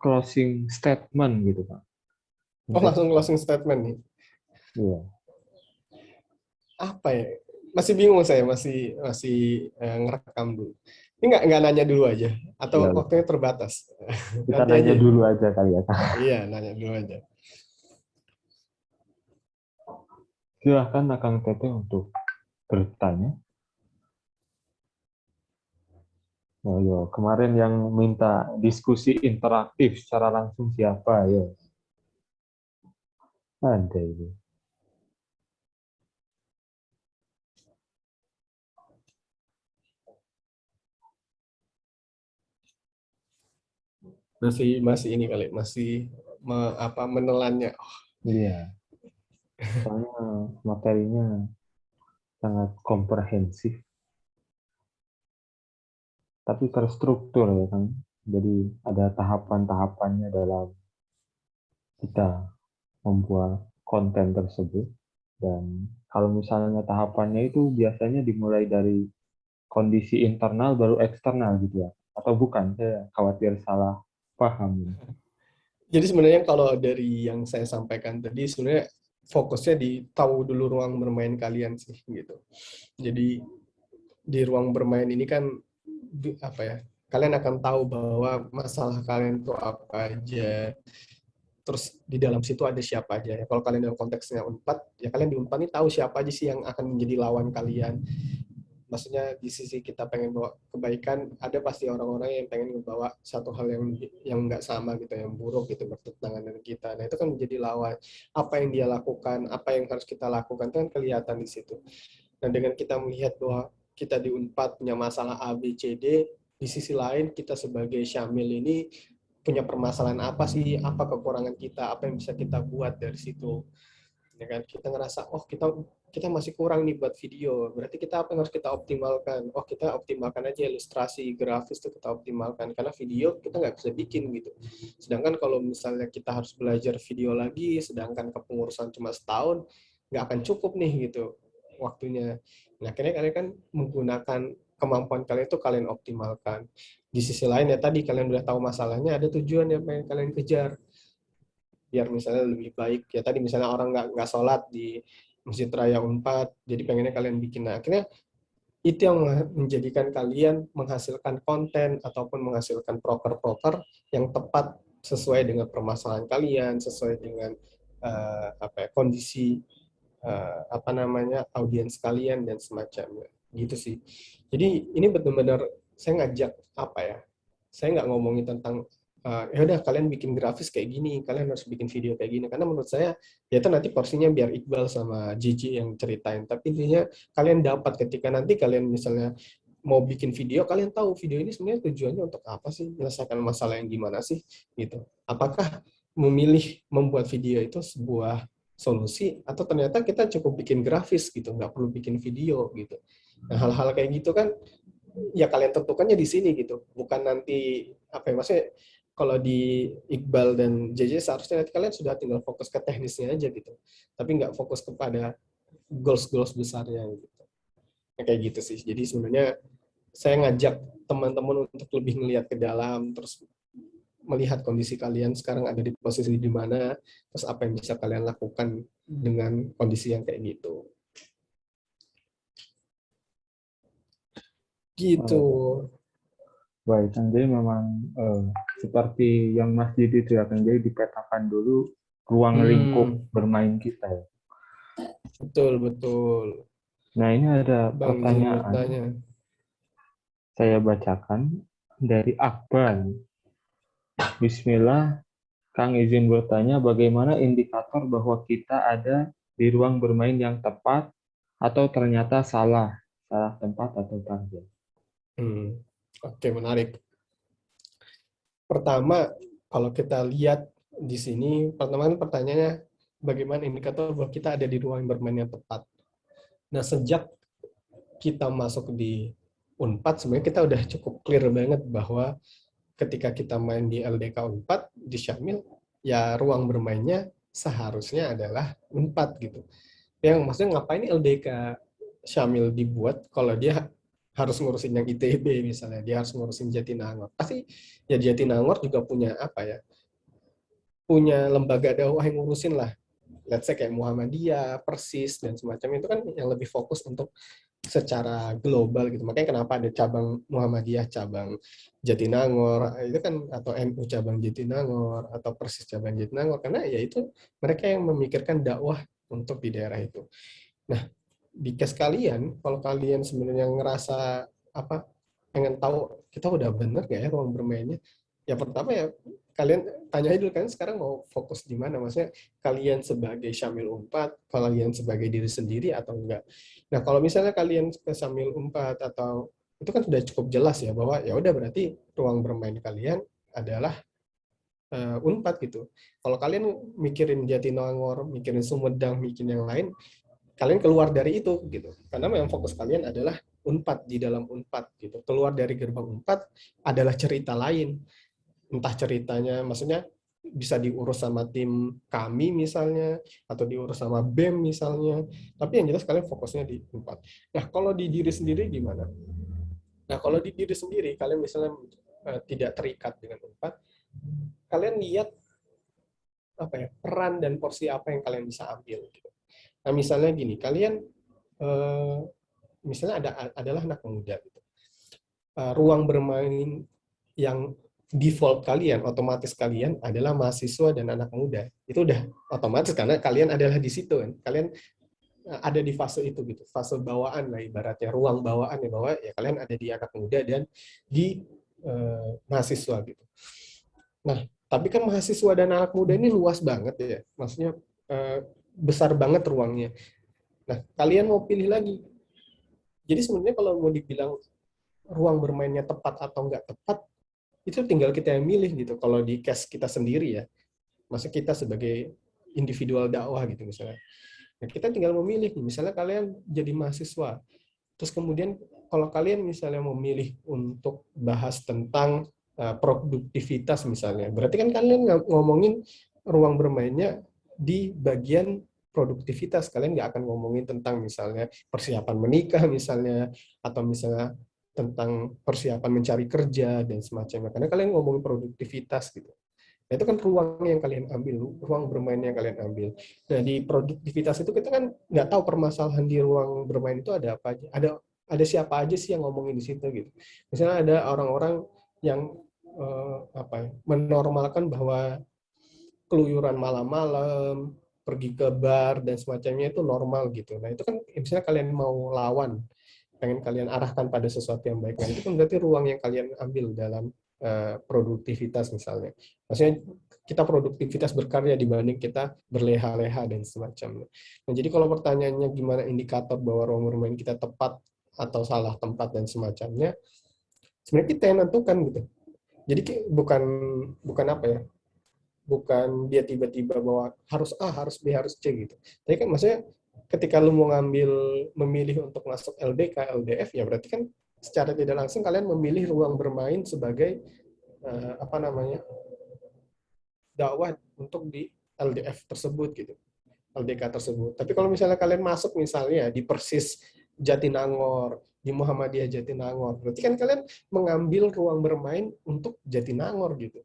closing statement gitu Pak. Langsung closing statement nih. Iya. Apa ya? Masih bingung saya, masih ngerekam dulu. Ini nggak nanya dulu aja, atau Ya, waktunya terbatas? kita Nanti nanya aja. dulu aja kali ya Kang. Iya, nanya dulu aja. Silahkan Akang Tete untuk bertanya. Oh, yo. Kemarin yang minta diskusi interaktif secara langsung siapa ya? Ada itu. Masih ini kali, masih menelannya. Iya. Soalnya materinya sangat komprehensif, tapi terstruktur ya kan. Jadi ada tahapan-tahapannya dalam kita membuat konten tersebut. Dan kalau misalnya tahapannya itu biasanya dimulai dari kondisi internal baru eksternal gitu ya. Atau bukan, saya khawatir salah paham. Jadi sebenarnya kalau dari yang saya sampaikan tadi sebenarnya fokusnya di tahu dulu ruang bermain kalian sih gitu. Jadi di ruang bermain ini kan apa ya? Kalian akan tahu bahwa masalah kalian itu apa aja. Terus di dalam situ ada siapa aja ya. Kalau kalian dalam konteksnya Unpad, ya kalian di Unpad ini tahu siapa aja sih yang akan menjadi lawan kalian. Maksudnya di sisi kita pengen bawa kebaikan, ada pasti orang-orang yang pengen membawa satu hal yang nggak sama gitu, yang buruk gitu bertentangan dengan kita. Nah itu kan menjadi lawan. Apa yang dia lakukan, apa yang harus kita lakukan itu kan kelihatan di situ. Nah dengan kita melihat bahwa kita di Unpad punya masalah A, B, C, D, di sisi lain kita sebagai Syamil ini punya permasalahan apa sih, apa kekurangan kita, apa yang bisa kita buat dari situ. Ya kan kita ngerasa oh kita masih kurang nih buat video, berarti kita apa yang harus kita optimalkan, oh kita optimalkan aja ilustrasi grafis itu kita optimalkan, karena video kita nggak bisa bikin gitu. Sedangkan kalau misalnya kita harus belajar video lagi, sedangkan kepengurusan cuma setahun, nggak akan cukup nih gitu waktunya. Nah akhirnya kalian kan menggunakan kemampuan kalian itu kalian optimalkan. Di sisi lain ya tadi kalian udah tahu masalahnya, ada tujuan yang pengen kalian kejar biar misalnya lebih baik ya, tadi misalnya orang nggak sholat di Masjid Raya Unpad, jadi pengennya kalian bikin. Nah akhirnya itu yang menjadikan kalian menghasilkan konten ataupun menghasilkan proker-proker yang tepat sesuai dengan permasalahan kalian, sesuai dengan apa ya, kondisi apa namanya audiens kalian dan semacamnya gitu sih. Jadi ini benar-benar saya ngajak apa ya, saya nggak ngomongin tentang ya udah kalian bikin grafis kayak gini, kalian harus bikin video kayak gini, karena menurut saya ya itu nanti porsinya biar Iqbal sama Gigi yang ceritain, tapi intinya kalian dapat ketika nanti kalian misalnya mau bikin video, kalian tahu video ini sebenarnya tujuannya untuk apa sih, menyelesaikan masalah yang gimana sih gitu. Apakah memilih membuat video itu sebuah solusi atau ternyata kita cukup bikin grafis gitu, nggak perlu bikin video gitu. Nah hal-hal kayak gitu kan ya kalian tentukannya di sini gitu, bukan nanti apa ya, maksudnya kalau di Iqbal dan JJ seharusnya nanti kalian sudah tinggal fokus ke teknisnya aja gitu, tapi nggak fokus kepada goals-goals besarnya gitu. Nah, kayak gitu sih. Jadi sebenarnya saya ngajak teman-teman untuk lebih melihat ke dalam, terus melihat kondisi kalian sekarang ada di posisi di mana, terus apa yang bisa kalian lakukan dengan kondisi yang kayak gitu. Gitu. Baik, Kang Jadi memang seperti yang Mas Didi itu ya, Kang Jadi dipetakan dulu ruang lingkup bermain kita ya. Betul, betul. Nah ini ada Bang izin mau pertanyaan, tanya. saya bacakan dari Akbar. Bismillah, Kang izin bertanya bagaimana indikator bahwa kita ada di ruang bermain yang tepat atau ternyata salah tempat atau target. Oke, menarik. Pertama, kalau kita lihat di sini, pertanyaannya bagaimana indikator bahwa kita ada di ruang bermain yang tepat. Nah, sejak kita masuk di Unpad, sebenarnya kita udah cukup clear banget bahwa ketika kita main di LDK Unpad, di Syamil, ya ruang bermainnya seharusnya adalah Unpad gitu. Yang maksudnya ngapain LDK Syamil dibuat kalau dia harus ngurusin yang ITB misalnya, dia harus ngurusin Jatinangor. Pasti ya Jatinangor juga punya apa ya, punya lembaga dakwah yang ngurusin lah. Let's say kayak Muhammadiyah, Persis, dan semacam itu kan yang lebih fokus untuk secara global gitu. Makanya kenapa ada cabang Muhammadiyah, cabang Jatinangor, itu kan, atau NU cabang Jatinangor, atau Persis cabang Jatinangor, karena ya itu mereka yang memikirkan dakwah untuk di daerah itu. Nah, di case kalian, kalau kalian sebenarnya ngerasa apa, pengen tahu kita udah bener nggak ya ruang bermainnya, ya pertama ya kalian tanya dulu kan sekarang mau fokus di mana, maksudnya kalian sebagai Syamil Unpad, kalian sebagai diri sendiri atau enggak. Nah kalau misalnya kalian ke Syamil Unpad atau itu kan sudah cukup jelas ya bahwa ya udah berarti ruang bermain kalian adalah Unpad gitu. Kalau kalian mikirin Jatinangor, mikirin Sumedang, mikirin yang lain, kalian keluar dari itu gitu. Karena memang fokus kalian adalah Unpad, di dalam Unpad gitu. Keluar dari gerbang Unpad adalah cerita lain. Entah ceritanya maksudnya bisa diurus sama tim kami misalnya, atau diurus sama BEM misalnya. Tapi yang jelas kalian fokusnya di Unpad. Nah, kalau di diri sendiri gimana? Nah, kalau di diri sendiri kalian misalnya tidak terikat dengan Unpad, kalian lihat apa ya, peran dan porsi apa yang kalian bisa ambil gitu. Nah, misalnya gini, kalian misalnya adalah anak muda gitu. Ruang bermain yang default kalian, otomatis kalian adalah mahasiswa dan anak muda. Itu udah otomatis karena kalian adalah di situ kan. Kalian ada di fase itu gitu, fase bawaan lah ibaratnya, ruang bawaan ya, bahwa ya kalian ada di anak muda dan di mahasiswa gitu. Nah, tapi kan mahasiswa dan anak muda ini luas banget ya, maksudnya besar banget ruangnya. Nah, kalian mau pilih lagi. Jadi sebenarnya kalau mau dibilang ruang bermainnya tepat atau nggak tepat, itu tinggal kita yang milih gitu. Kalau di case kita sendiri ya, maksud kita sebagai individual dakwah gitu misalnya. Nah, kita tinggal memilih, misalnya kalian jadi mahasiswa, terus kemudian kalau kalian misalnya memilih untuk bahas tentang produktivitas misalnya, berarti kan kalian ngomongin ruang bermainnya di bagian produktivitas. Kalian nggak akan ngomongin tentang misalnya persiapan menikah misalnya, atau misalnya tentang persiapan mencari kerja dan semacamnya. Karena kalian ngomongin produktivitas gitu. Nah, itu kan ruang yang kalian ambil, ruang bermain yang kalian ambil. Nah, di produktivitas itu kita kan nggak tahu permasalahan di ruang bermain itu ada apa aja. Ada siapa aja sih yang ngomongin di situ gitu. Misalnya ada orang-orang yang menormalkan bahwa keluyuran malam-malam, pergi ke bar dan semacamnya itu normal gitu. Nah, itu kan misalnya kalian mau lawan, pengen kalian arahkan pada sesuatu yang baik. Nah, itu kan berarti ruang yang kalian ambil dalam produktivitas misalnya. Maksudnya kita produktivitas berkarya dibanding kita berleha-leha dan semacamnya. Nah, jadi kalau pertanyaannya gimana indikator bahwa ruang bermain kita tepat atau salah tempat dan semacamnya, sebenarnya kita yang nentukan gitu. Jadi bukan bukan apa ya? Bukan dia tiba-tiba bahwa harus A, harus B, harus C gitu. Tapi kan maksudnya ketika lu mau memilih untuk masuk LDK, LDF, ya berarti kan secara tidak langsung kalian memilih ruang bermain sebagai dakwah untuk di LDF tersebut gitu, LDK tersebut. Tapi kalau misalnya kalian masuk misalnya di Persis Jatinangor, di Muhammadiyah Jatinangor, berarti kan kalian mengambil ruang bermain untuk Jatinangor gitu.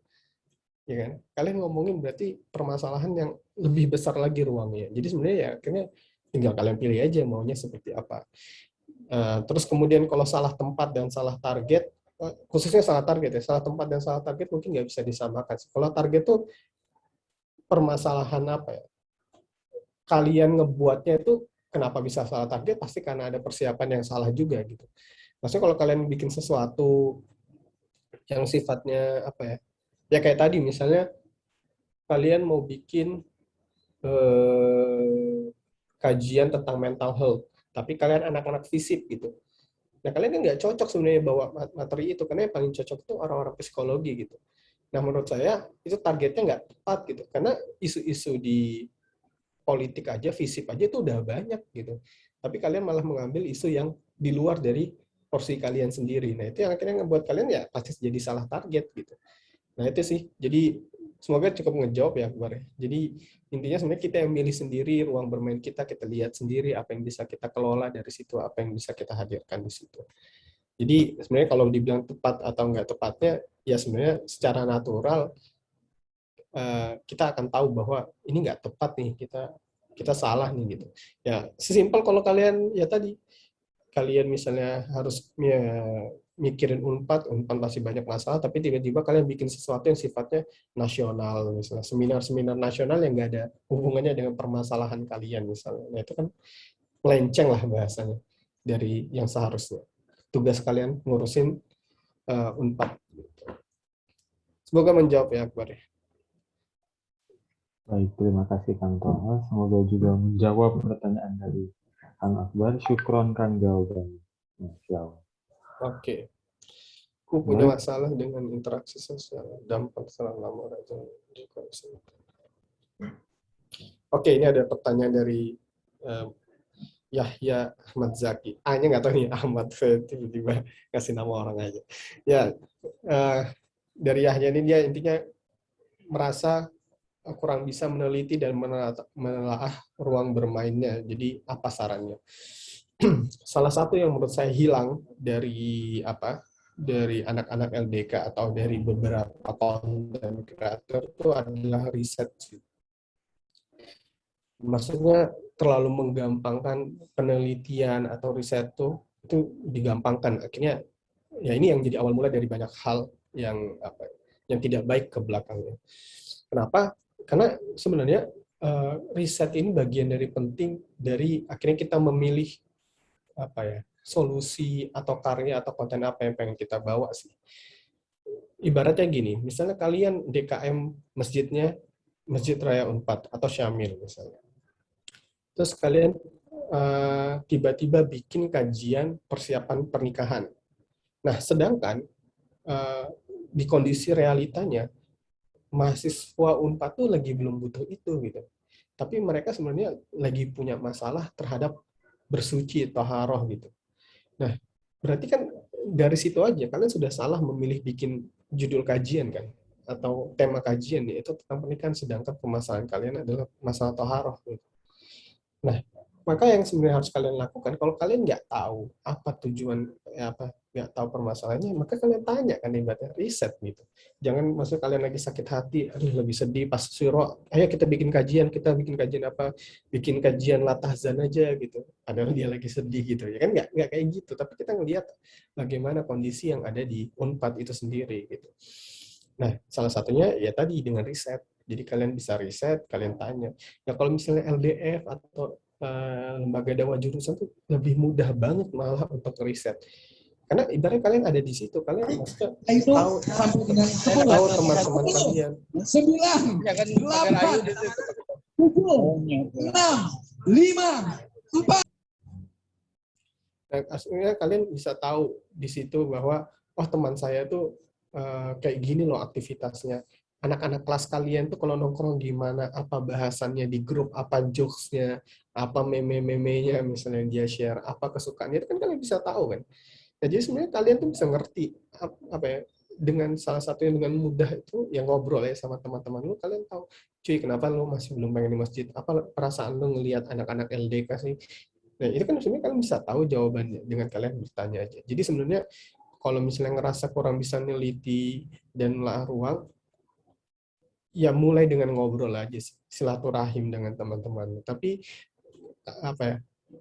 Ya kan? Kalian ngomongin berarti permasalahan yang lebih besar lagi ruangnya. Jadi sebenarnya ya akhirnya tinggal kalian pilih aja maunya seperti apa. Terus kemudian kalau salah tempat dan salah target, khususnya salah target ya, salah tempat dan salah target mungkin nggak bisa disamakan. Kalau target tuh permasalahan apa ya? Kalian ngebuatnya itu kenapa bisa salah target? Pasti karena ada persiapan yang salah juga gitu. Maksudnya kalau kalian bikin sesuatu yang sifatnya apa ya? Ya kayak tadi misalnya kalian mau bikin kajian tentang mental health, tapi kalian anak-anak fisip gitu. Nah, kalian kan nggak cocok sebenarnya bawa materi itu, karena yang paling cocok itu orang-orang psikologi gitu. Nah, menurut saya itu targetnya nggak tepat gitu, karena isu-isu di politik aja, fisip aja itu udah banyak gitu. Tapi kalian malah mengambil isu yang di luar dari porsi kalian sendiri. Nah, itu yang akhirnya ngebuat kalian ya pasti jadi salah target gitu. Nah, itu sih. Jadi semoga cukup ngejawab ya, Akbar. Jadi intinya sebenarnya kita yang milih sendiri ruang bermain kita lihat sendiri apa yang bisa kita kelola dari situ, apa yang bisa kita hadirkan di situ. Jadi sebenarnya kalau dibilang tepat atau enggak tepatnya, ya sebenarnya secara natural kita akan tahu bahwa ini enggak tepat nih, kita salah nih gitu. Ya, sesimpel kalau kalian ya tadi kalian misalnya harus mikirin Unpad pasti banyak masalah, tapi tiba-tiba kalian bikin sesuatu yang sifatnya nasional, misalnya seminar-seminar nasional yang nggak ada hubungannya dengan permasalahan kalian misalnya. Nah, itu kan melenceng lah bahasanya dari yang seharusnya. Tugas kalian ngurusin Unpad. Semoga menjawab ya, Akbar. Baik, terima kasih Kang Toha. Semoga juga menjawab pertanyaan dari Kang Akbar. Syukron Kang jawabannya. Insya Allah. Oke. Aku punya masalah dengan interaksi sosial, dampak selama aja. Oke, ini ada pertanyaan dari Yahya Ahmad Zaki. A-nya nggak tahu nih, Ahmad, tiba-tiba ngasih nama orang aja. Ya, dari Yahya ini dia intinya merasa kurang bisa meneliti dan menelaah ruang bermainnya. Jadi apa sarannya? Salah satu yang menurut saya hilang dari anak-anak LDK atau dari beberapa konten kreator itu adalah riset. Maksudnya terlalu menggampangkan penelitian atau riset itu digampangkan. Akhirnya ya ini yang jadi awal mula dari banyak hal yang tidak baik ke belakangnya. Kenapa? Karena sebenarnya riset ini bagian dari penting dari akhirnya kita memilih solusi atau karya atau konten apa yang pengen kita bawa sih. Ibaratnya gini, misalnya kalian DKM masjidnya Masjid Raya Unpad atau Syamil misalnya. Terus kalian tiba-tiba bikin kajian persiapan pernikahan. Nah, sedangkan di kondisi realitanya mahasiswa Unpad tuh lagi belum butuh itu gitu. Tapi mereka sebenarnya lagi punya masalah terhadap bersuci taharah gitu. Nah, berarti kan dari situ aja kalian sudah salah memilih bikin judul kajian kan atau tema kajian yaitu tentang pernikahan, sedangkan permasalahan kalian adalah masalah taharah gitu. Nah, maka yang sebenarnya harus kalian lakukan kalau kalian nggak tahu apa tujuan nggak tahu permasalahannya, maka kalian tanya kan, ibaratnya riset gitu. Jangan maksud kalian lagi sakit hati, aduh lebih sedih pas syuro, ayo kita bikin kajian apa, bikin kajian latahzan aja gitu. Padahal dia lagi sedih gitu ya kan, nggak kayak gitu. Tapi kita ngelihat bagaimana kondisi yang ada di Unpad itu sendiri gitu. Nah, salah satunya ya tadi dengan riset. Jadi kalian bisa riset, kalian tanya. Ya kalau misalnya LDF atau lembaga dakwah jurusan tuh lebih mudah banget malah untuk riset. Karena ibaratnya kalian ada di situ, kalian maksudnya tahu teman-teman kalian. 9, 8, 7, 6, 5, 4. Nah, aslinya kalian bisa tahu di situ bahwa oh teman saya tuh kayak gini loh aktivitasnya. Anak-anak kelas kalian tuh kalau nongkrong gimana, apa bahasannya di grup, apa jokes-nya, apa meme-memenya misalnya dia share, apa kesukaannya, itu kan kalian bisa tahu kan. Nah, jadi sebenarnya kalian tuh bisa ngerti dengan salah satunya dengan mudah itu yang ngobrol ya sama teman-teman lu, kalian tahu, cuy kenapa lu masih belum pengen di masjid, apa perasaan lu ngelihat anak-anak LDK sih. Nah, itu kan sebenarnya kalian bisa tahu jawabannya dengan kalian bertanya aja. Jadi sebenarnya kalau misalnya ngerasa kurang bisa neliti dan lah ruang, ya mulai dengan ngobrol aja sih, silaturahim dengan teman-teman. Tapi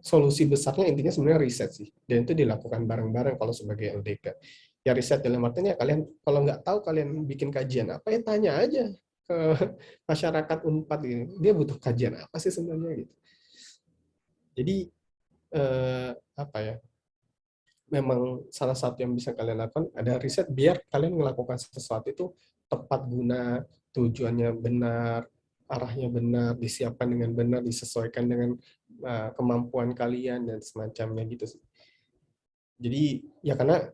solusi besarnya intinya sebenarnya riset sih. Dan itu dilakukan bareng-bareng kalau sebagai LDK. Ya riset dalam artinya kalian kalau nggak tahu kalian bikin kajian apa ya tanya aja ke masyarakat Unpad ini. Dia butuh kajian apa sih sebenarnya gitu. Jadi memang salah satu yang bisa kalian lakukan ada riset biar kalian melakukan sesuatu itu tepat guna, tujuannya benar, arahnya benar, disiapkan dengan benar, disesuaikan dengan kemampuan kalian dan semacamnya gitu. Jadi ya karena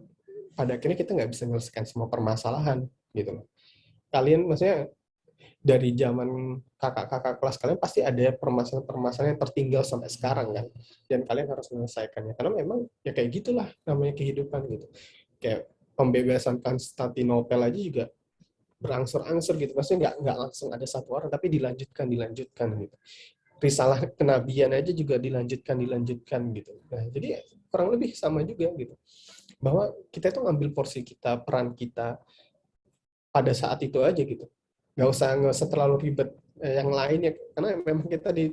pada akhirnya kita nggak bisa menyelesaikan semua permasalahan gitu. Kalian maksudnya dari zaman kakak-kakak kelas kalian pasti ada permasalahan-permasalahan yang tertinggal sampai sekarang kan, dan kalian harus menyelesaikannya karena memang ya kayak gitulah namanya kehidupan gitu. Kayak pembebasan Konstantinopel aja juga berangsur-angsur gitu, maksudnya nggak langsung ada satu orang tapi dilanjutkan gitu. Risalah kenabian aja juga dilanjutkan gitu. Nah jadi kurang lebih sama juga gitu, bahwa kita itu ngambil porsi kita, peran kita pada saat itu aja gitu. Nggak usah terlalu ribet yang lainnya, karena memang kita di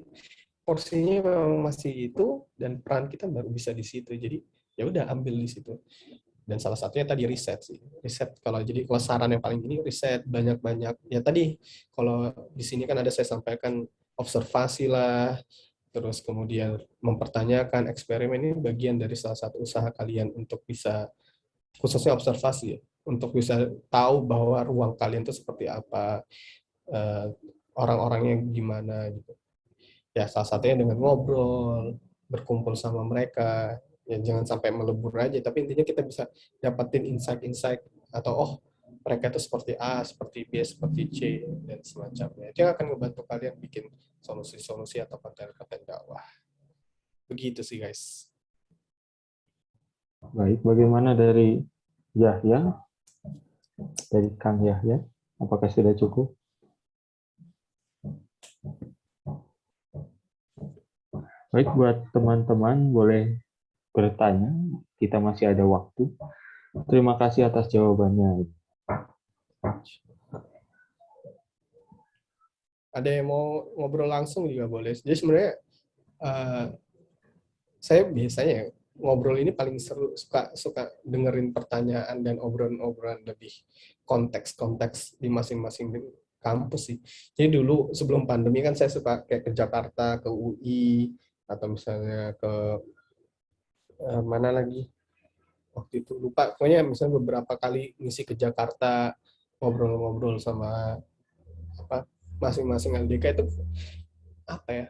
porsinya memang masih itu dan peran kita baru bisa di situ. Jadi ya udah ambil di situ. Dan salah satunya tadi riset sih. Riset kalau saran yang paling ini riset banyak-banyak. Ya tadi kalau di sini kan ada saya sampaikan observasi lah, terus kemudian mempertanyakan eksperimen, ini bagian dari salah satu usaha kalian untuk bisa khususnya observasi ya, untuk bisa tahu bahwa ruang kalian itu seperti apa, orang-orangnya gimana gitu. Ya salah satunya dengan ngobrol, berkumpul sama mereka, ya jangan sampai melebur aja, tapi intinya kita bisa dapetin insight-insight atau oh mereka itu seperti A, seperti B, seperti C dan semacamnya. Itu yang akan membantu kalian bikin solusi-solusi atau konten-konten dakwah. Begitu sih guys. Baik, bagaimana dari Yahya? Dari Kang Yahya? Apakah sudah cukup? Baik, buat teman-teman boleh bertanya. Kita masih ada waktu. Terima kasih atas jawabannya. Ada yang mau ngobrol langsung juga boleh. Jadi sebenarnya saya biasanya ngobrol ini paling seru, suka dengerin pertanyaan dan obrolan-obrolan lebih konteks di masing-masing kampus sih. Jadi dulu sebelum pandemi kan saya suka kayak ke Jakarta, ke UI, atau misalnya ke mana lagi waktu itu lupa. Pokoknya misalnya beberapa kali ngisi ke Jakarta, ngobrol-ngobrol sama apa masing-masing LDK itu apa ya?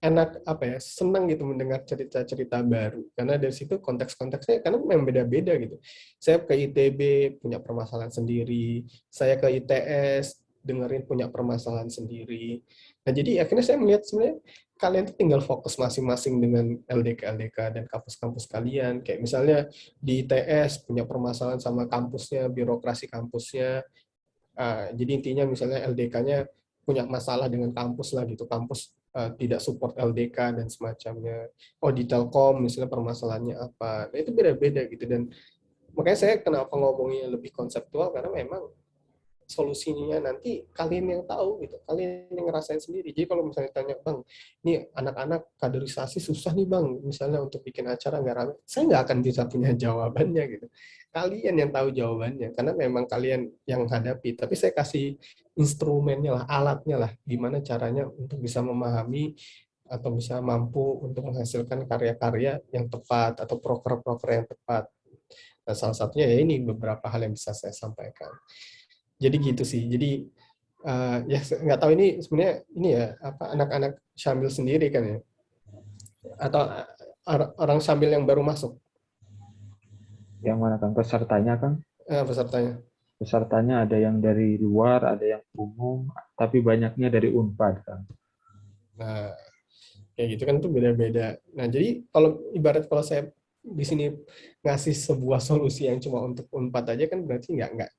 Enak apa ya, senang gitu mendengar cerita-cerita baru karena dari situ konteks-konteksnya karena memang beda-beda gitu. Saya ke ITB punya permasalahan sendiri, saya ke ITS dengerin punya permasalahan sendiri. Nah jadi akhirnya saya melihat sebenarnya kalian tuh tinggal fokus masing-masing dengan LDK dan kampus-kampus kalian. Kayak misalnya di ITS punya permasalahan sama kampusnya, birokrasi kampusnya. Jadi intinya misalnya LDK-nya punya masalah dengan kampus lah gitu, kampus tidak support LDK dan semacamnya. Oh di Telkom misalnya permasalahannya apa, nah itu beda-beda gitu. Dan makanya saya kenapa ngomongnya lebih konseptual karena memang solusinya nanti kalian yang tahu gitu, kalian yang ngerasain sendiri. Jadi kalau misalnya tanya, Bang, ini anak-anak kaderisasi susah nih Bang, misalnya untuk bikin acara nggak rame, saya nggak akan bisa punya jawabannya gitu. Kalian yang tahu jawabannya, karena memang kalian yang hadapi. Tapi saya kasih instrumennya lah, alatnya lah, gimana caranya untuk bisa memahami atau bisa mampu untuk menghasilkan karya-karya yang tepat atau proker-proker yang tepat. Nah, salah satunya ya ini beberapa hal yang bisa saya sampaikan. Jadi gitu sih. Jadi ya nggak tahu ini sebenarnya ini ya apa anak-anak Syamil sendiri kan ya atau orang Syamil yang baru masuk Yang mana Kang? Pesertanya Kang? pesertanya. Pesertanya ada yang dari luar, ada yang umum, tapi banyaknya dari Unpad Kang. Nah, kayak gitu kan tuh beda-beda. Nah, jadi kalau ibarat kalau saya di sini ngasih sebuah solusi yang cuma untuk Unpad aja kan berarti nggak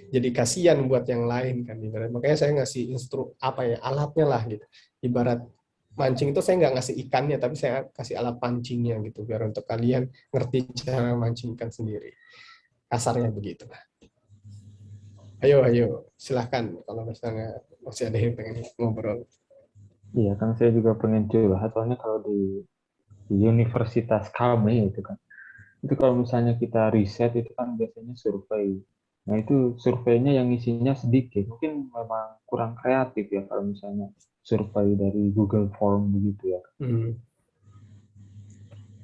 jadi kasihan buat yang lain kan ibarat. Makanya saya ngasih alatnya lah gitu. Ibarat mancing itu saya nggak ngasih ikannya tapi saya kasih alat pancingnya gitu biar untuk kalian ngerti cara mancing ikan sendiri. Kasarnya begitu. Ayo silahkan kalau misalnya masih ada yang pengen ngobrol. Iya Kang, saya juga pengen curhat. Soalnya kalau di universitas kami itu kan, itu kalau misalnya kita riset itu kan biasanya survei. Nah itu surveinya yang isinya sedikit, mungkin memang kurang kreatif ya kalau misalnya survei dari Google Form begitu ya.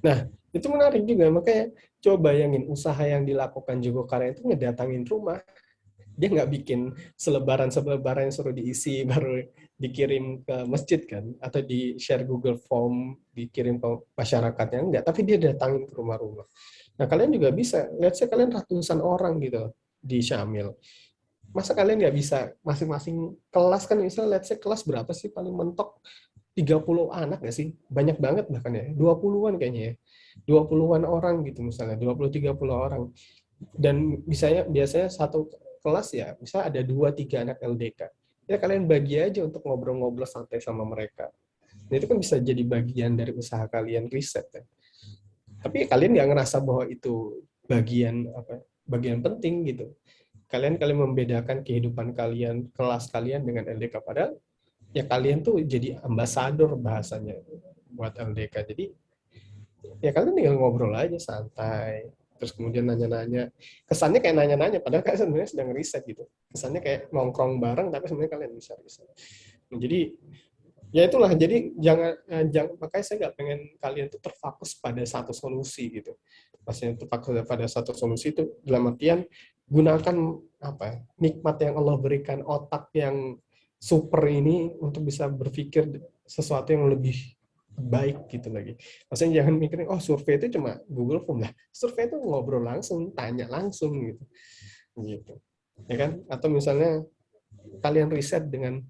Nah, itu menarik juga. Makanya coba bayangin usaha yang dilakukan Jogo Karya itu ngedatangin rumah. Dia nggak bikin selebaran yang suruh diisi baru dikirim ke masjid kan, atau di share Google Form dikirim ke masyarakatnya enggak, tapi dia datangin ke rumah-rumah. Nah kalian juga bisa, lihat saya kalian ratusan orang gitu di Syamil. Masa kalian nggak bisa masing-masing kelas kan misalnya let's say kelas berapa sih paling mentok 30 anak nggak sih? Banyak banget bahkan ya, 20-an kayaknya ya. 20-an orang gitu misalnya, 20-30 orang. Dan biasanya satu kelas ya, bisa ada 2-3 anak LDK. Ya kalian bagi aja untuk ngobrol-ngobrol santai sama mereka. Nah, itu kan bisa jadi bagian dari usaha kalian riset kan. Tapi kalian nggak ngerasa bahwa itu bagian penting gitu. Kalian membedakan kehidupan kalian, kelas kalian dengan LDK. Padahal ya kalian tuh jadi ambasador bahasanya buat LDK. Jadi ya kalian tinggal ngobrol aja santai. Terus kemudian nanya-nanya. Kesannya kayak nanya-nanya, padahal kalian sebenarnya sedang riset gitu. Kesannya kayak nongkrong bareng, tapi sebenarnya kalian bisa riset. Nah, jadi ya itulah. Jadi jangan makanya saya nggak pengen kalian tuh terfokus pada satu solusi gitu. Maksudnya terfokus pada satu solusi itu dalam artian gunakan nikmat yang Allah berikan, otak yang super ini untuk bisa berpikir sesuatu yang lebih baik gitu lagi. Maksudnya jangan mikirin oh survei itu cuma Google Form lah. Survei itu ngobrol langsung, tanya langsung gitu. Gitu. Ya kan? Atau misalnya kalian riset dengan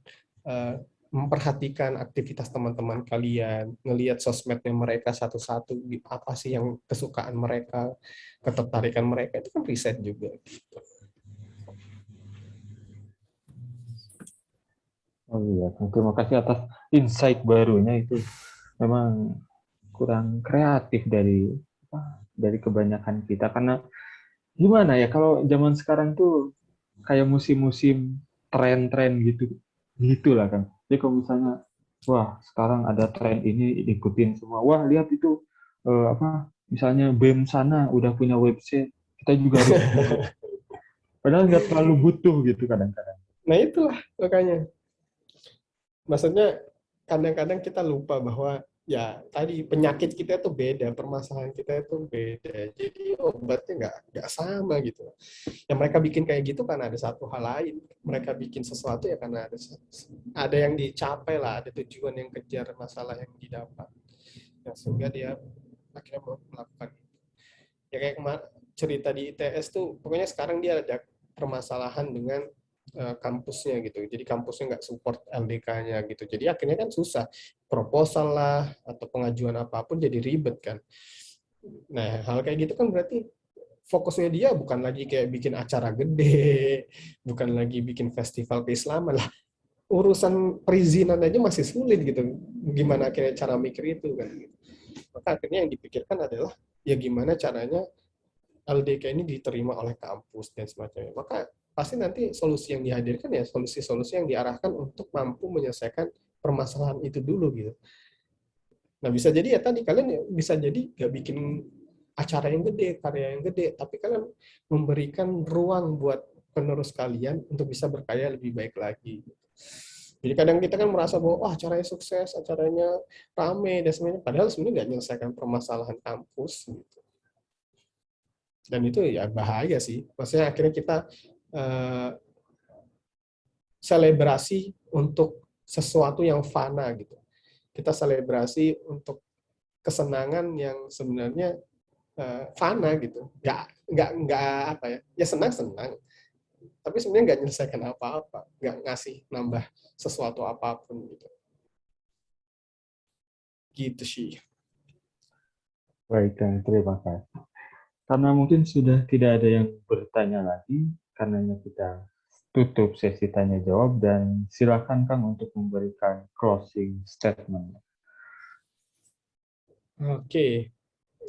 memperhatikan aktivitas teman-teman kalian, ngelihat sosmednya mereka satu-satu, apa sih yang kesukaan mereka, ketertarikan mereka, itu kan riset juga. Oh iya, terima kasih atas insight barunya itu. Memang kurang kreatif dari kebanyakan kita karena gimana ya kalau zaman sekarang tuh kayak musim-musim tren-tren gitu gitulah kan. Jadi kalau misalnya wah sekarang ada tren ini ikutin semua. Wah lihat itu misalnya BEM sana udah punya website kita juga harus punya website. Padahal nggak terlalu butuh gitu kadang-kadang. Nah itulah makanya. Maksudnya kadang-kadang kita lupa bahwa ya tadi penyakit kita itu beda, permasalahan kita itu beda. Jadi obatnya nggak sama gitu. Yang mereka bikin kayak gitu karena ada satu hal lain. Mereka bikin sesuatu ya karena ada yang dicapai lah, ada tujuan yang kejar, masalah yang didapat. Yang sehingga dia akhirnya melakukan. Ya kayak cerita di ITS tuh, pokoknya sekarang dia ada permasalahan dengan kampusnya gitu. Jadi kampusnya nggak support LDK-nya gitu. Jadi akhirnya kan susah. Proposal lah atau pengajuan apapun jadi ribet kan. Nah, hal kayak gitu kan berarti fokusnya dia bukan lagi kayak bikin acara gede, bukan lagi bikin festival keislaman lah. Urusan perizinan aja masih sulit gitu. Gimana akhirnya cara mikir itu kan. Maka akhirnya yang dipikirkan adalah ya gimana caranya LDK ini diterima oleh kampus dan semacamnya. Maka pasti nanti solusi yang dihadirkan ya solusi-solusi yang diarahkan untuk mampu menyelesaikan permasalahan itu dulu gitu. Nah bisa jadi ya tadi kalian bisa jadi nggak bikin acara yang gede, karya yang gede, tapi kalian memberikan ruang buat penerus kalian untuk bisa berkarya lebih baik lagi. Jadi kadang kita kan merasa bahwa wah acaranya sukses, acaranya rame dan semuanya, padahal sebenarnya nggak menyelesaikan permasalahan kampus. Gitu. Dan itu ya bahaya sih. Maksudnya akhirnya kita selebrasi untuk sesuatu yang fana gitu. Kita selebrasi untuk kesenangan yang sebenarnya fana gitu. Nggak apa ya? Ya senang-senang. Tapi sebenarnya nggak menyelesaikan apa-apa, nggak ngasih nambah sesuatu apapun gitu. Gitu sih. Baik, terima kasih. Karena mungkin sudah tidak ada yang bertanya lagi, karenanya kita tutup sesi tanya jawab dan silakan Kang untuk memberikan closing statement. Oke.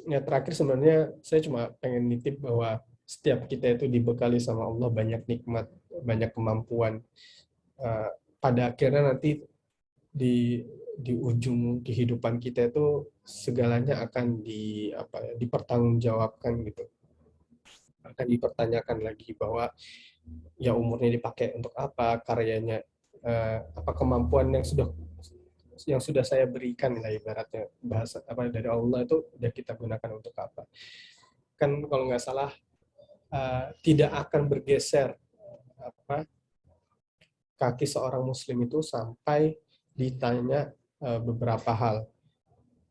Ya terakhir sebenarnya saya cuma pengen nitip bahwa setiap kita itu dibekali sama Allah banyak nikmat, banyak kemampuan. Pada akhirnya nanti di ujung kehidupan kita itu segalanya akan dipertanggungjawabkan gitu. Akan dipertanyakan lagi bahwa ya umurnya dipakai untuk apa, karyanya apa kemampuan yang sudah saya berikan lah ibaratnya bahasa apa dari Allah itu udah kita gunakan untuk apa. Kan kalau nggak salah tidak akan bergeser kaki seorang muslim itu sampai ditanya beberapa hal.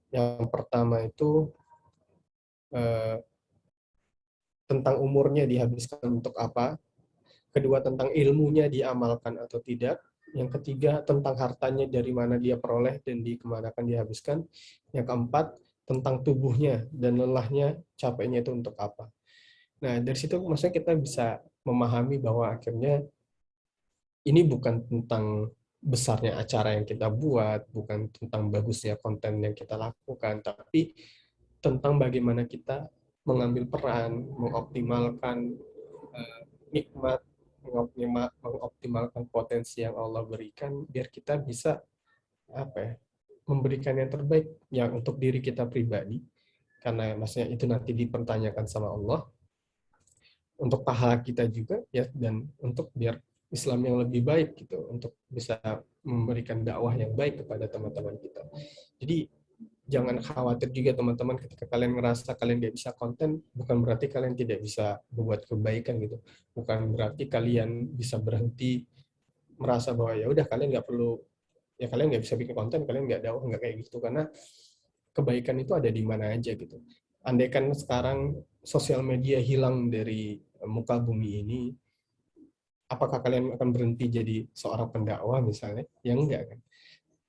Yang pertama itu tentang umurnya dihabiskan untuk apa. Kedua tentang ilmunya diamalkan atau tidak. Yang ketiga tentang hartanya dari mana dia peroleh dan dikemanakan dihabiskan. Yang keempat tentang tubuhnya dan lelahnya capeknya itu untuk apa. Nah dari situ maksudnya kita bisa memahami bahwa akhirnya ini bukan tentang besarnya acara yang kita buat, bukan tentang bagusnya konten yang kita lakukan, tapi tentang bagaimana kita mengambil peran, mengoptimalkan nikmat, mengoptimalkan potensi yang Allah berikan, biar kita bisa memberikan yang terbaik yang untuk diri kita pribadi, karena maksudnya itu nanti dipertanyakan sama Allah, untuk pahala kita juga ya, dan untuk biar Islam yang lebih baik gitu, untuk bisa memberikan dakwah yang baik kepada teman-teman kita. Jadi jangan khawatir juga teman-teman ketika kalian ngerasa kalian nggak bisa konten, bukan berarti kalian tidak bisa membuat kebaikan gitu. Bukan berarti kalian bisa berhenti merasa bahwa ya udah kalian nggak perlu ya kalian nggak bisa bikin konten, kalian nggak dakwah, nggak kayak gitu. Karena kebaikan itu ada di mana aja gitu. Andaikan sekarang sosial media hilang dari muka bumi ini, apakah kalian akan berhenti jadi seorang pendakwah misalnya? Ya enggak kan.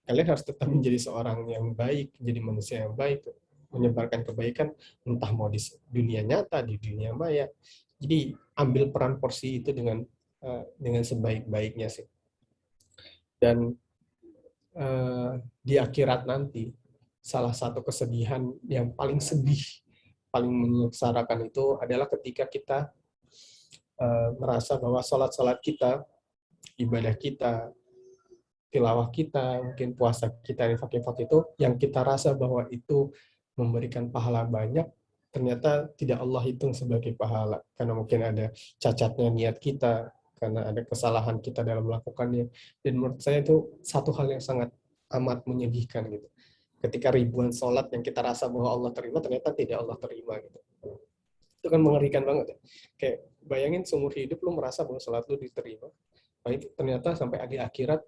Kalian harus tetap menjadi seorang yang baik, jadi manusia yang baik, menyebarkan kebaikan, entah mau di dunia nyata, di dunia maya. Jadi ambil peran porsi itu dengan sebaik-baiknya sih. Dan di akhirat nanti, salah satu kesedihan yang paling sedih, paling menyengsarakan itu adalah ketika kita merasa bahwa sholat-sholat kita, ibadah kita, tilawah kita, mungkin puasa kita, infak-infak itu, yang kita rasa bahwa itu memberikan pahala banyak, ternyata tidak Allah hitung sebagai pahala. Karena mungkin ada cacatnya niat kita, karena ada kesalahan kita dalam melakukannya. Dan menurut saya itu satu hal yang sangat amat menyedihkan gitu. Ketika ribuan sholat yang kita rasa bahwa Allah terima, ternyata tidak Allah terima gitu. Itu kan mengerikan banget ya. Kayak bayangin seumur hidup lu merasa bahwa sholat lu diterima, baik ternyata sampai di akhirat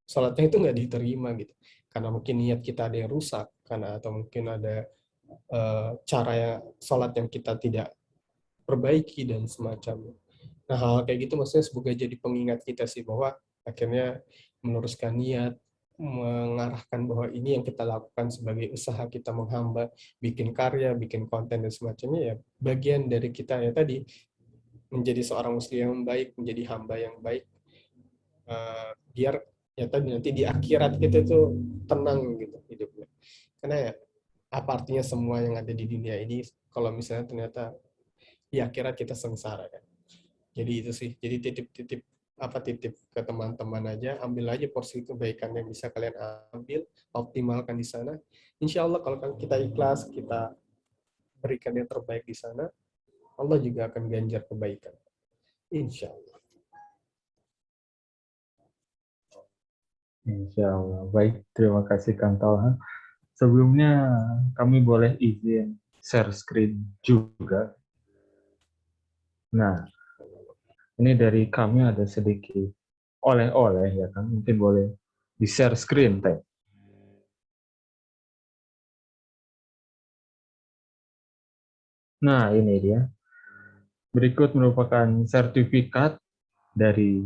sholatnya itu nggak diterima gitu, karena mungkin niat kita ada yang rusak, karena atau mungkin ada cara yang sholat yang kita tidak perbaiki dan semacamnya. Nah, hal kayak gitu maksudnya semoga jadi pengingat kita sih, bahwa akhirnya meluruskan niat, mengarahkan bahwa ini yang kita lakukan sebagai usaha kita menghamba, bikin karya, bikin konten dan semacamnya, ya bagian dari kita ya tadi, menjadi seorang muslim yang baik, menjadi hamba yang baik, biar ya tadi nanti di akhirat kita tuh tenang gitu hidupnya. Karena ya apa artinya semua yang ada di dunia ini kalau misalnya ternyata di akhirat kita sengsara kan. Jadi itu sih. Jadi titip ke teman-teman aja, ambil aja porsi kebaikan yang bisa kalian ambil, optimalkan di sana. Insya Allah kalau kita ikhlas, kita berikan yang terbaik di sana, Allah juga akan ganjar kebaikan. Insya Allah. Insya Allah. Baik, terima kasih Kang Talha. Sebelumnya kami boleh izin share screen juga. Nah, ini dari kami ada sedikit oleh-oleh ya kan, mungkin boleh di share screen teh. Nah, ini dia. Berikut merupakan sertifikat dari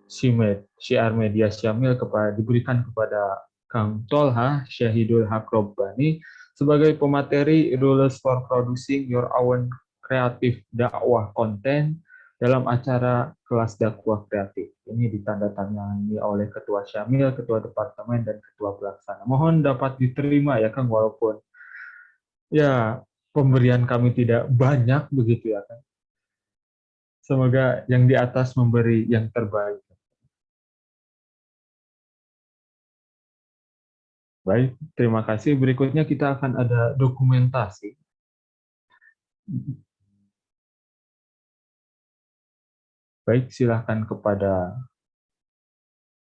Syiar Media Syamil diberikan kepada Kang Tolha Syahidul Haq Robbani sebagai pemateri Rules for Producing Your Own Creative Dakwah Content dalam acara kelas dakwah kreatif. Ini ditandatangani oleh Ketua Syamil, Ketua Departemen, dan Ketua Pelaksana. Mohon dapat diterima ya Kang, walaupun ya pemberian kami tidak banyak begitu ya Kang. Semoga yang di atas memberi yang terbaik. Baik, terima kasih. Berikutnya kita akan ada dokumentasi. Baik, silahkan kepada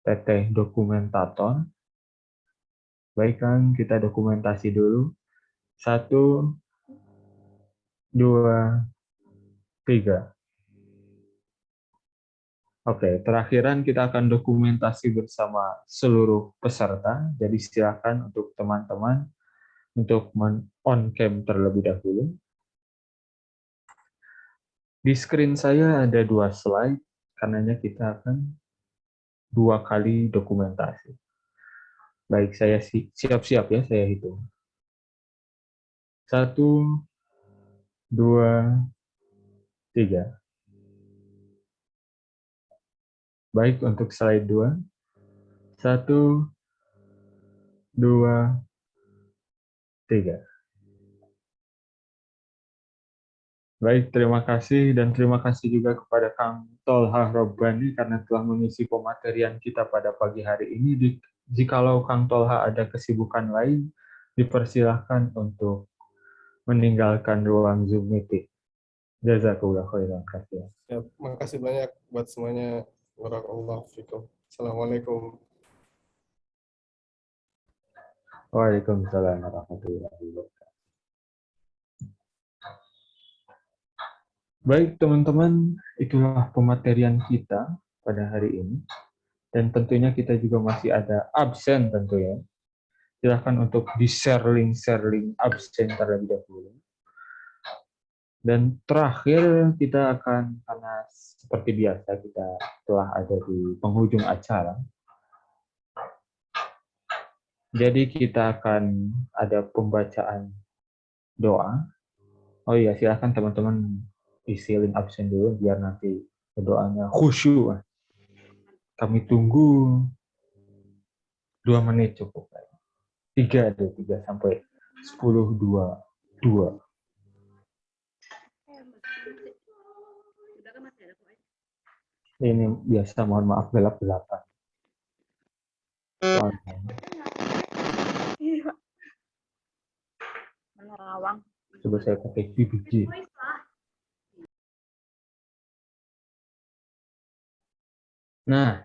Teteh Dokumentator. Baik, Kang, kita dokumentasi dulu. 1, 2, 3. Oke, terakhiran kita akan dokumentasi bersama seluruh peserta. Jadi silakan untuk teman-teman untuk on cam terlebih dahulu. Di screen saya ada 2 slide, karenanya kita akan 2 kali dokumentasi. Baik, saya siap-siap ya, saya hitung. 1, 2, 3. Baik, untuk slide 2. 1, 2, 3. Baik, terima kasih, dan terima kasih juga kepada Kang Tolha Robbani karena telah mengisi pematerian kita pada pagi hari ini. Jikalau Kang Tolha ada kesibukan lain, dipersilahkan untuk meninggalkan ruang Zoom meeting. Jazakallah khairan katsiran. Ya, makasih banyak buat semuanya. Barakallahu fikum. Assalamualaikum. Waalaikumsalam warahmatullahi wabarakatuh. Baik teman-teman, itulah pematerian kita pada hari ini. Dan tentunya kita juga masih ada absen tentunya. Silahkan untuk di-share link absen terlebih dahulu. Dan terakhir kita akan, karena seperti biasa kita telah ada di penghujung acara, jadi kita akan ada pembacaan doa. Oh iya, silahkan teman-teman isi link absen dulu biar nanti doanya khusyuk. Kami tunggu 2 menit cukup. 3 sampai 10.22. Ini biasa, mohon maaf, gelap-gelapan. Menerawang. Coba saya pakai PPG. Nah,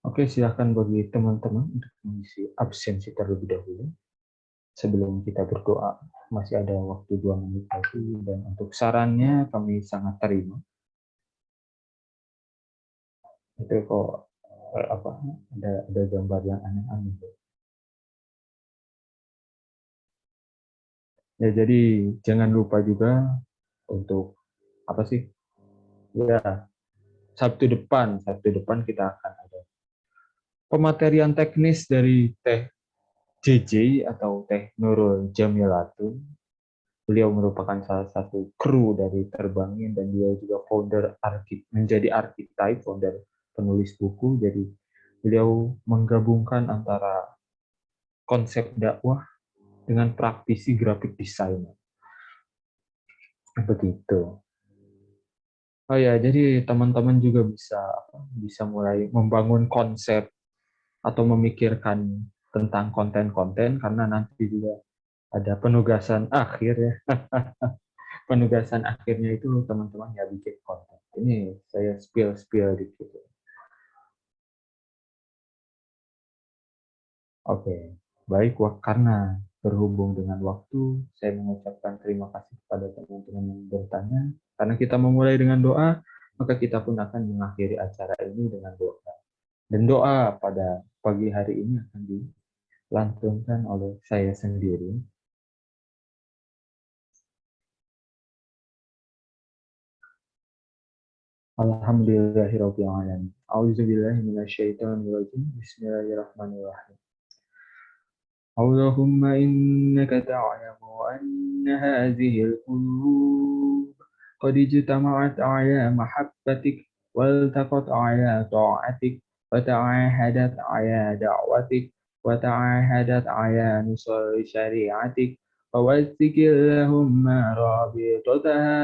oke, silahkan bagi teman-teman untuk mengisi absensi terlebih dahulu. Sebelum kita berdoa, masih ada waktu 2 menit lagi, dan untuk sarannya kami sangat terima. Itu kok ada gambar yang aneh-aneh. Ya, jadi jangan lupa juga untuk ya, Sabtu depan kita akan ada pematerian teknis dari Teh JJ atau Teh Nurul Jamilatun. Beliau merupakan salah satu kru dari Terbangin, dan beliau juga menjadi archetype, founder penulis buku. Jadi beliau menggabungkan antara konsep dakwah dengan praktisi graphic design. Begitu. Oh ya, jadi teman-teman juga bisa mulai membangun konsep atau memikirkan tentang konten-konten, karena nanti juga ada penugasan akhir ya. Penugasan akhirnya itu teman-teman ya bikin konten. Ini saya spill dikit. Oke, baik, karena berhubung dengan waktu, saya mengucapkan terima kasih kepada teman-teman yang bertanya. Karena kita memulai dengan doa, maka kita pun akan mengakhiri acara ini dengan doa. Dan doa pada pagi hari ini akan dilantunkan oleh saya sendiri. Alhamdulillahirabbil alamin. A'udzubillahi minasyaitonirrajim. Bismillahirrahmanirrahim. اللهم إنك تعلم أن هذه القلوب قد اجتمعت على محبتك والتقت على طاعتك وتعاهدت على دعوتك وتعاهدت على نصر شريعتك فوثق اللهم رابطتها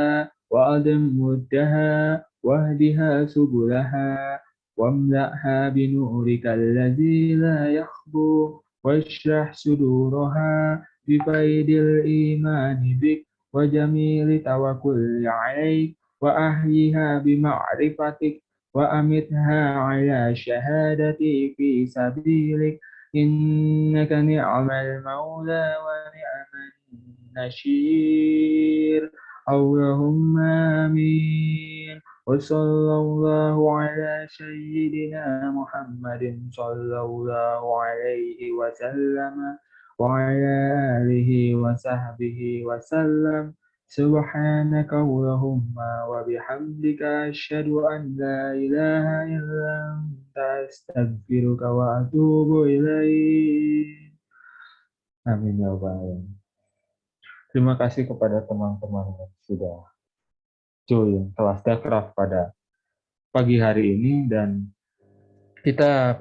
وأدم ودها واهدها سبلها واملأها بنورك الذي لا يخبو واشرح صدورها بفيض الإيمان بك وجميل توكل عليك وأحيها بمعرفتك وأمتها على شهادتي في سبيلك إنك نعم المولى ونعم النشير اللهم آمين وصلى الله على سيدنا محمد صلى الله عليه وسلم وعلى آله وصحبه وسلم سبحانك اللهم وبحمدك أشهد أن لا إله إلا أنت أستغفرك وأتوب إليك. Amin ya Rabbal alamin. Terima kasih kepada teman-teman yang sudah join kelas Dakraf pada pagi hari ini, dan kita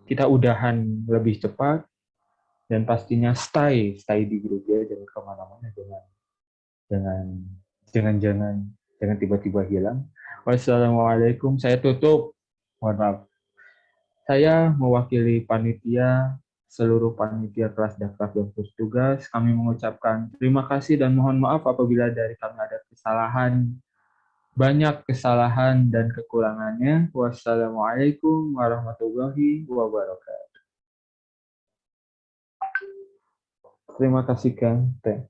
kita udahan lebih cepat, dan pastinya stay di grup ya, jangan kemana-mana, jangan tiba-tiba hilang. Wassalamualaikum. Saya tutup, mohon maaf, saya mewakili seluruh panitia kelas Dakraf yang bertugas, kami mengucapkan terima kasih dan mohon maaf apabila dari kami ada banyak kesalahan dan kekurangannya. Wassalamualaikum warahmatullahi wabarakatuh. Terima kasih Gang. Teh.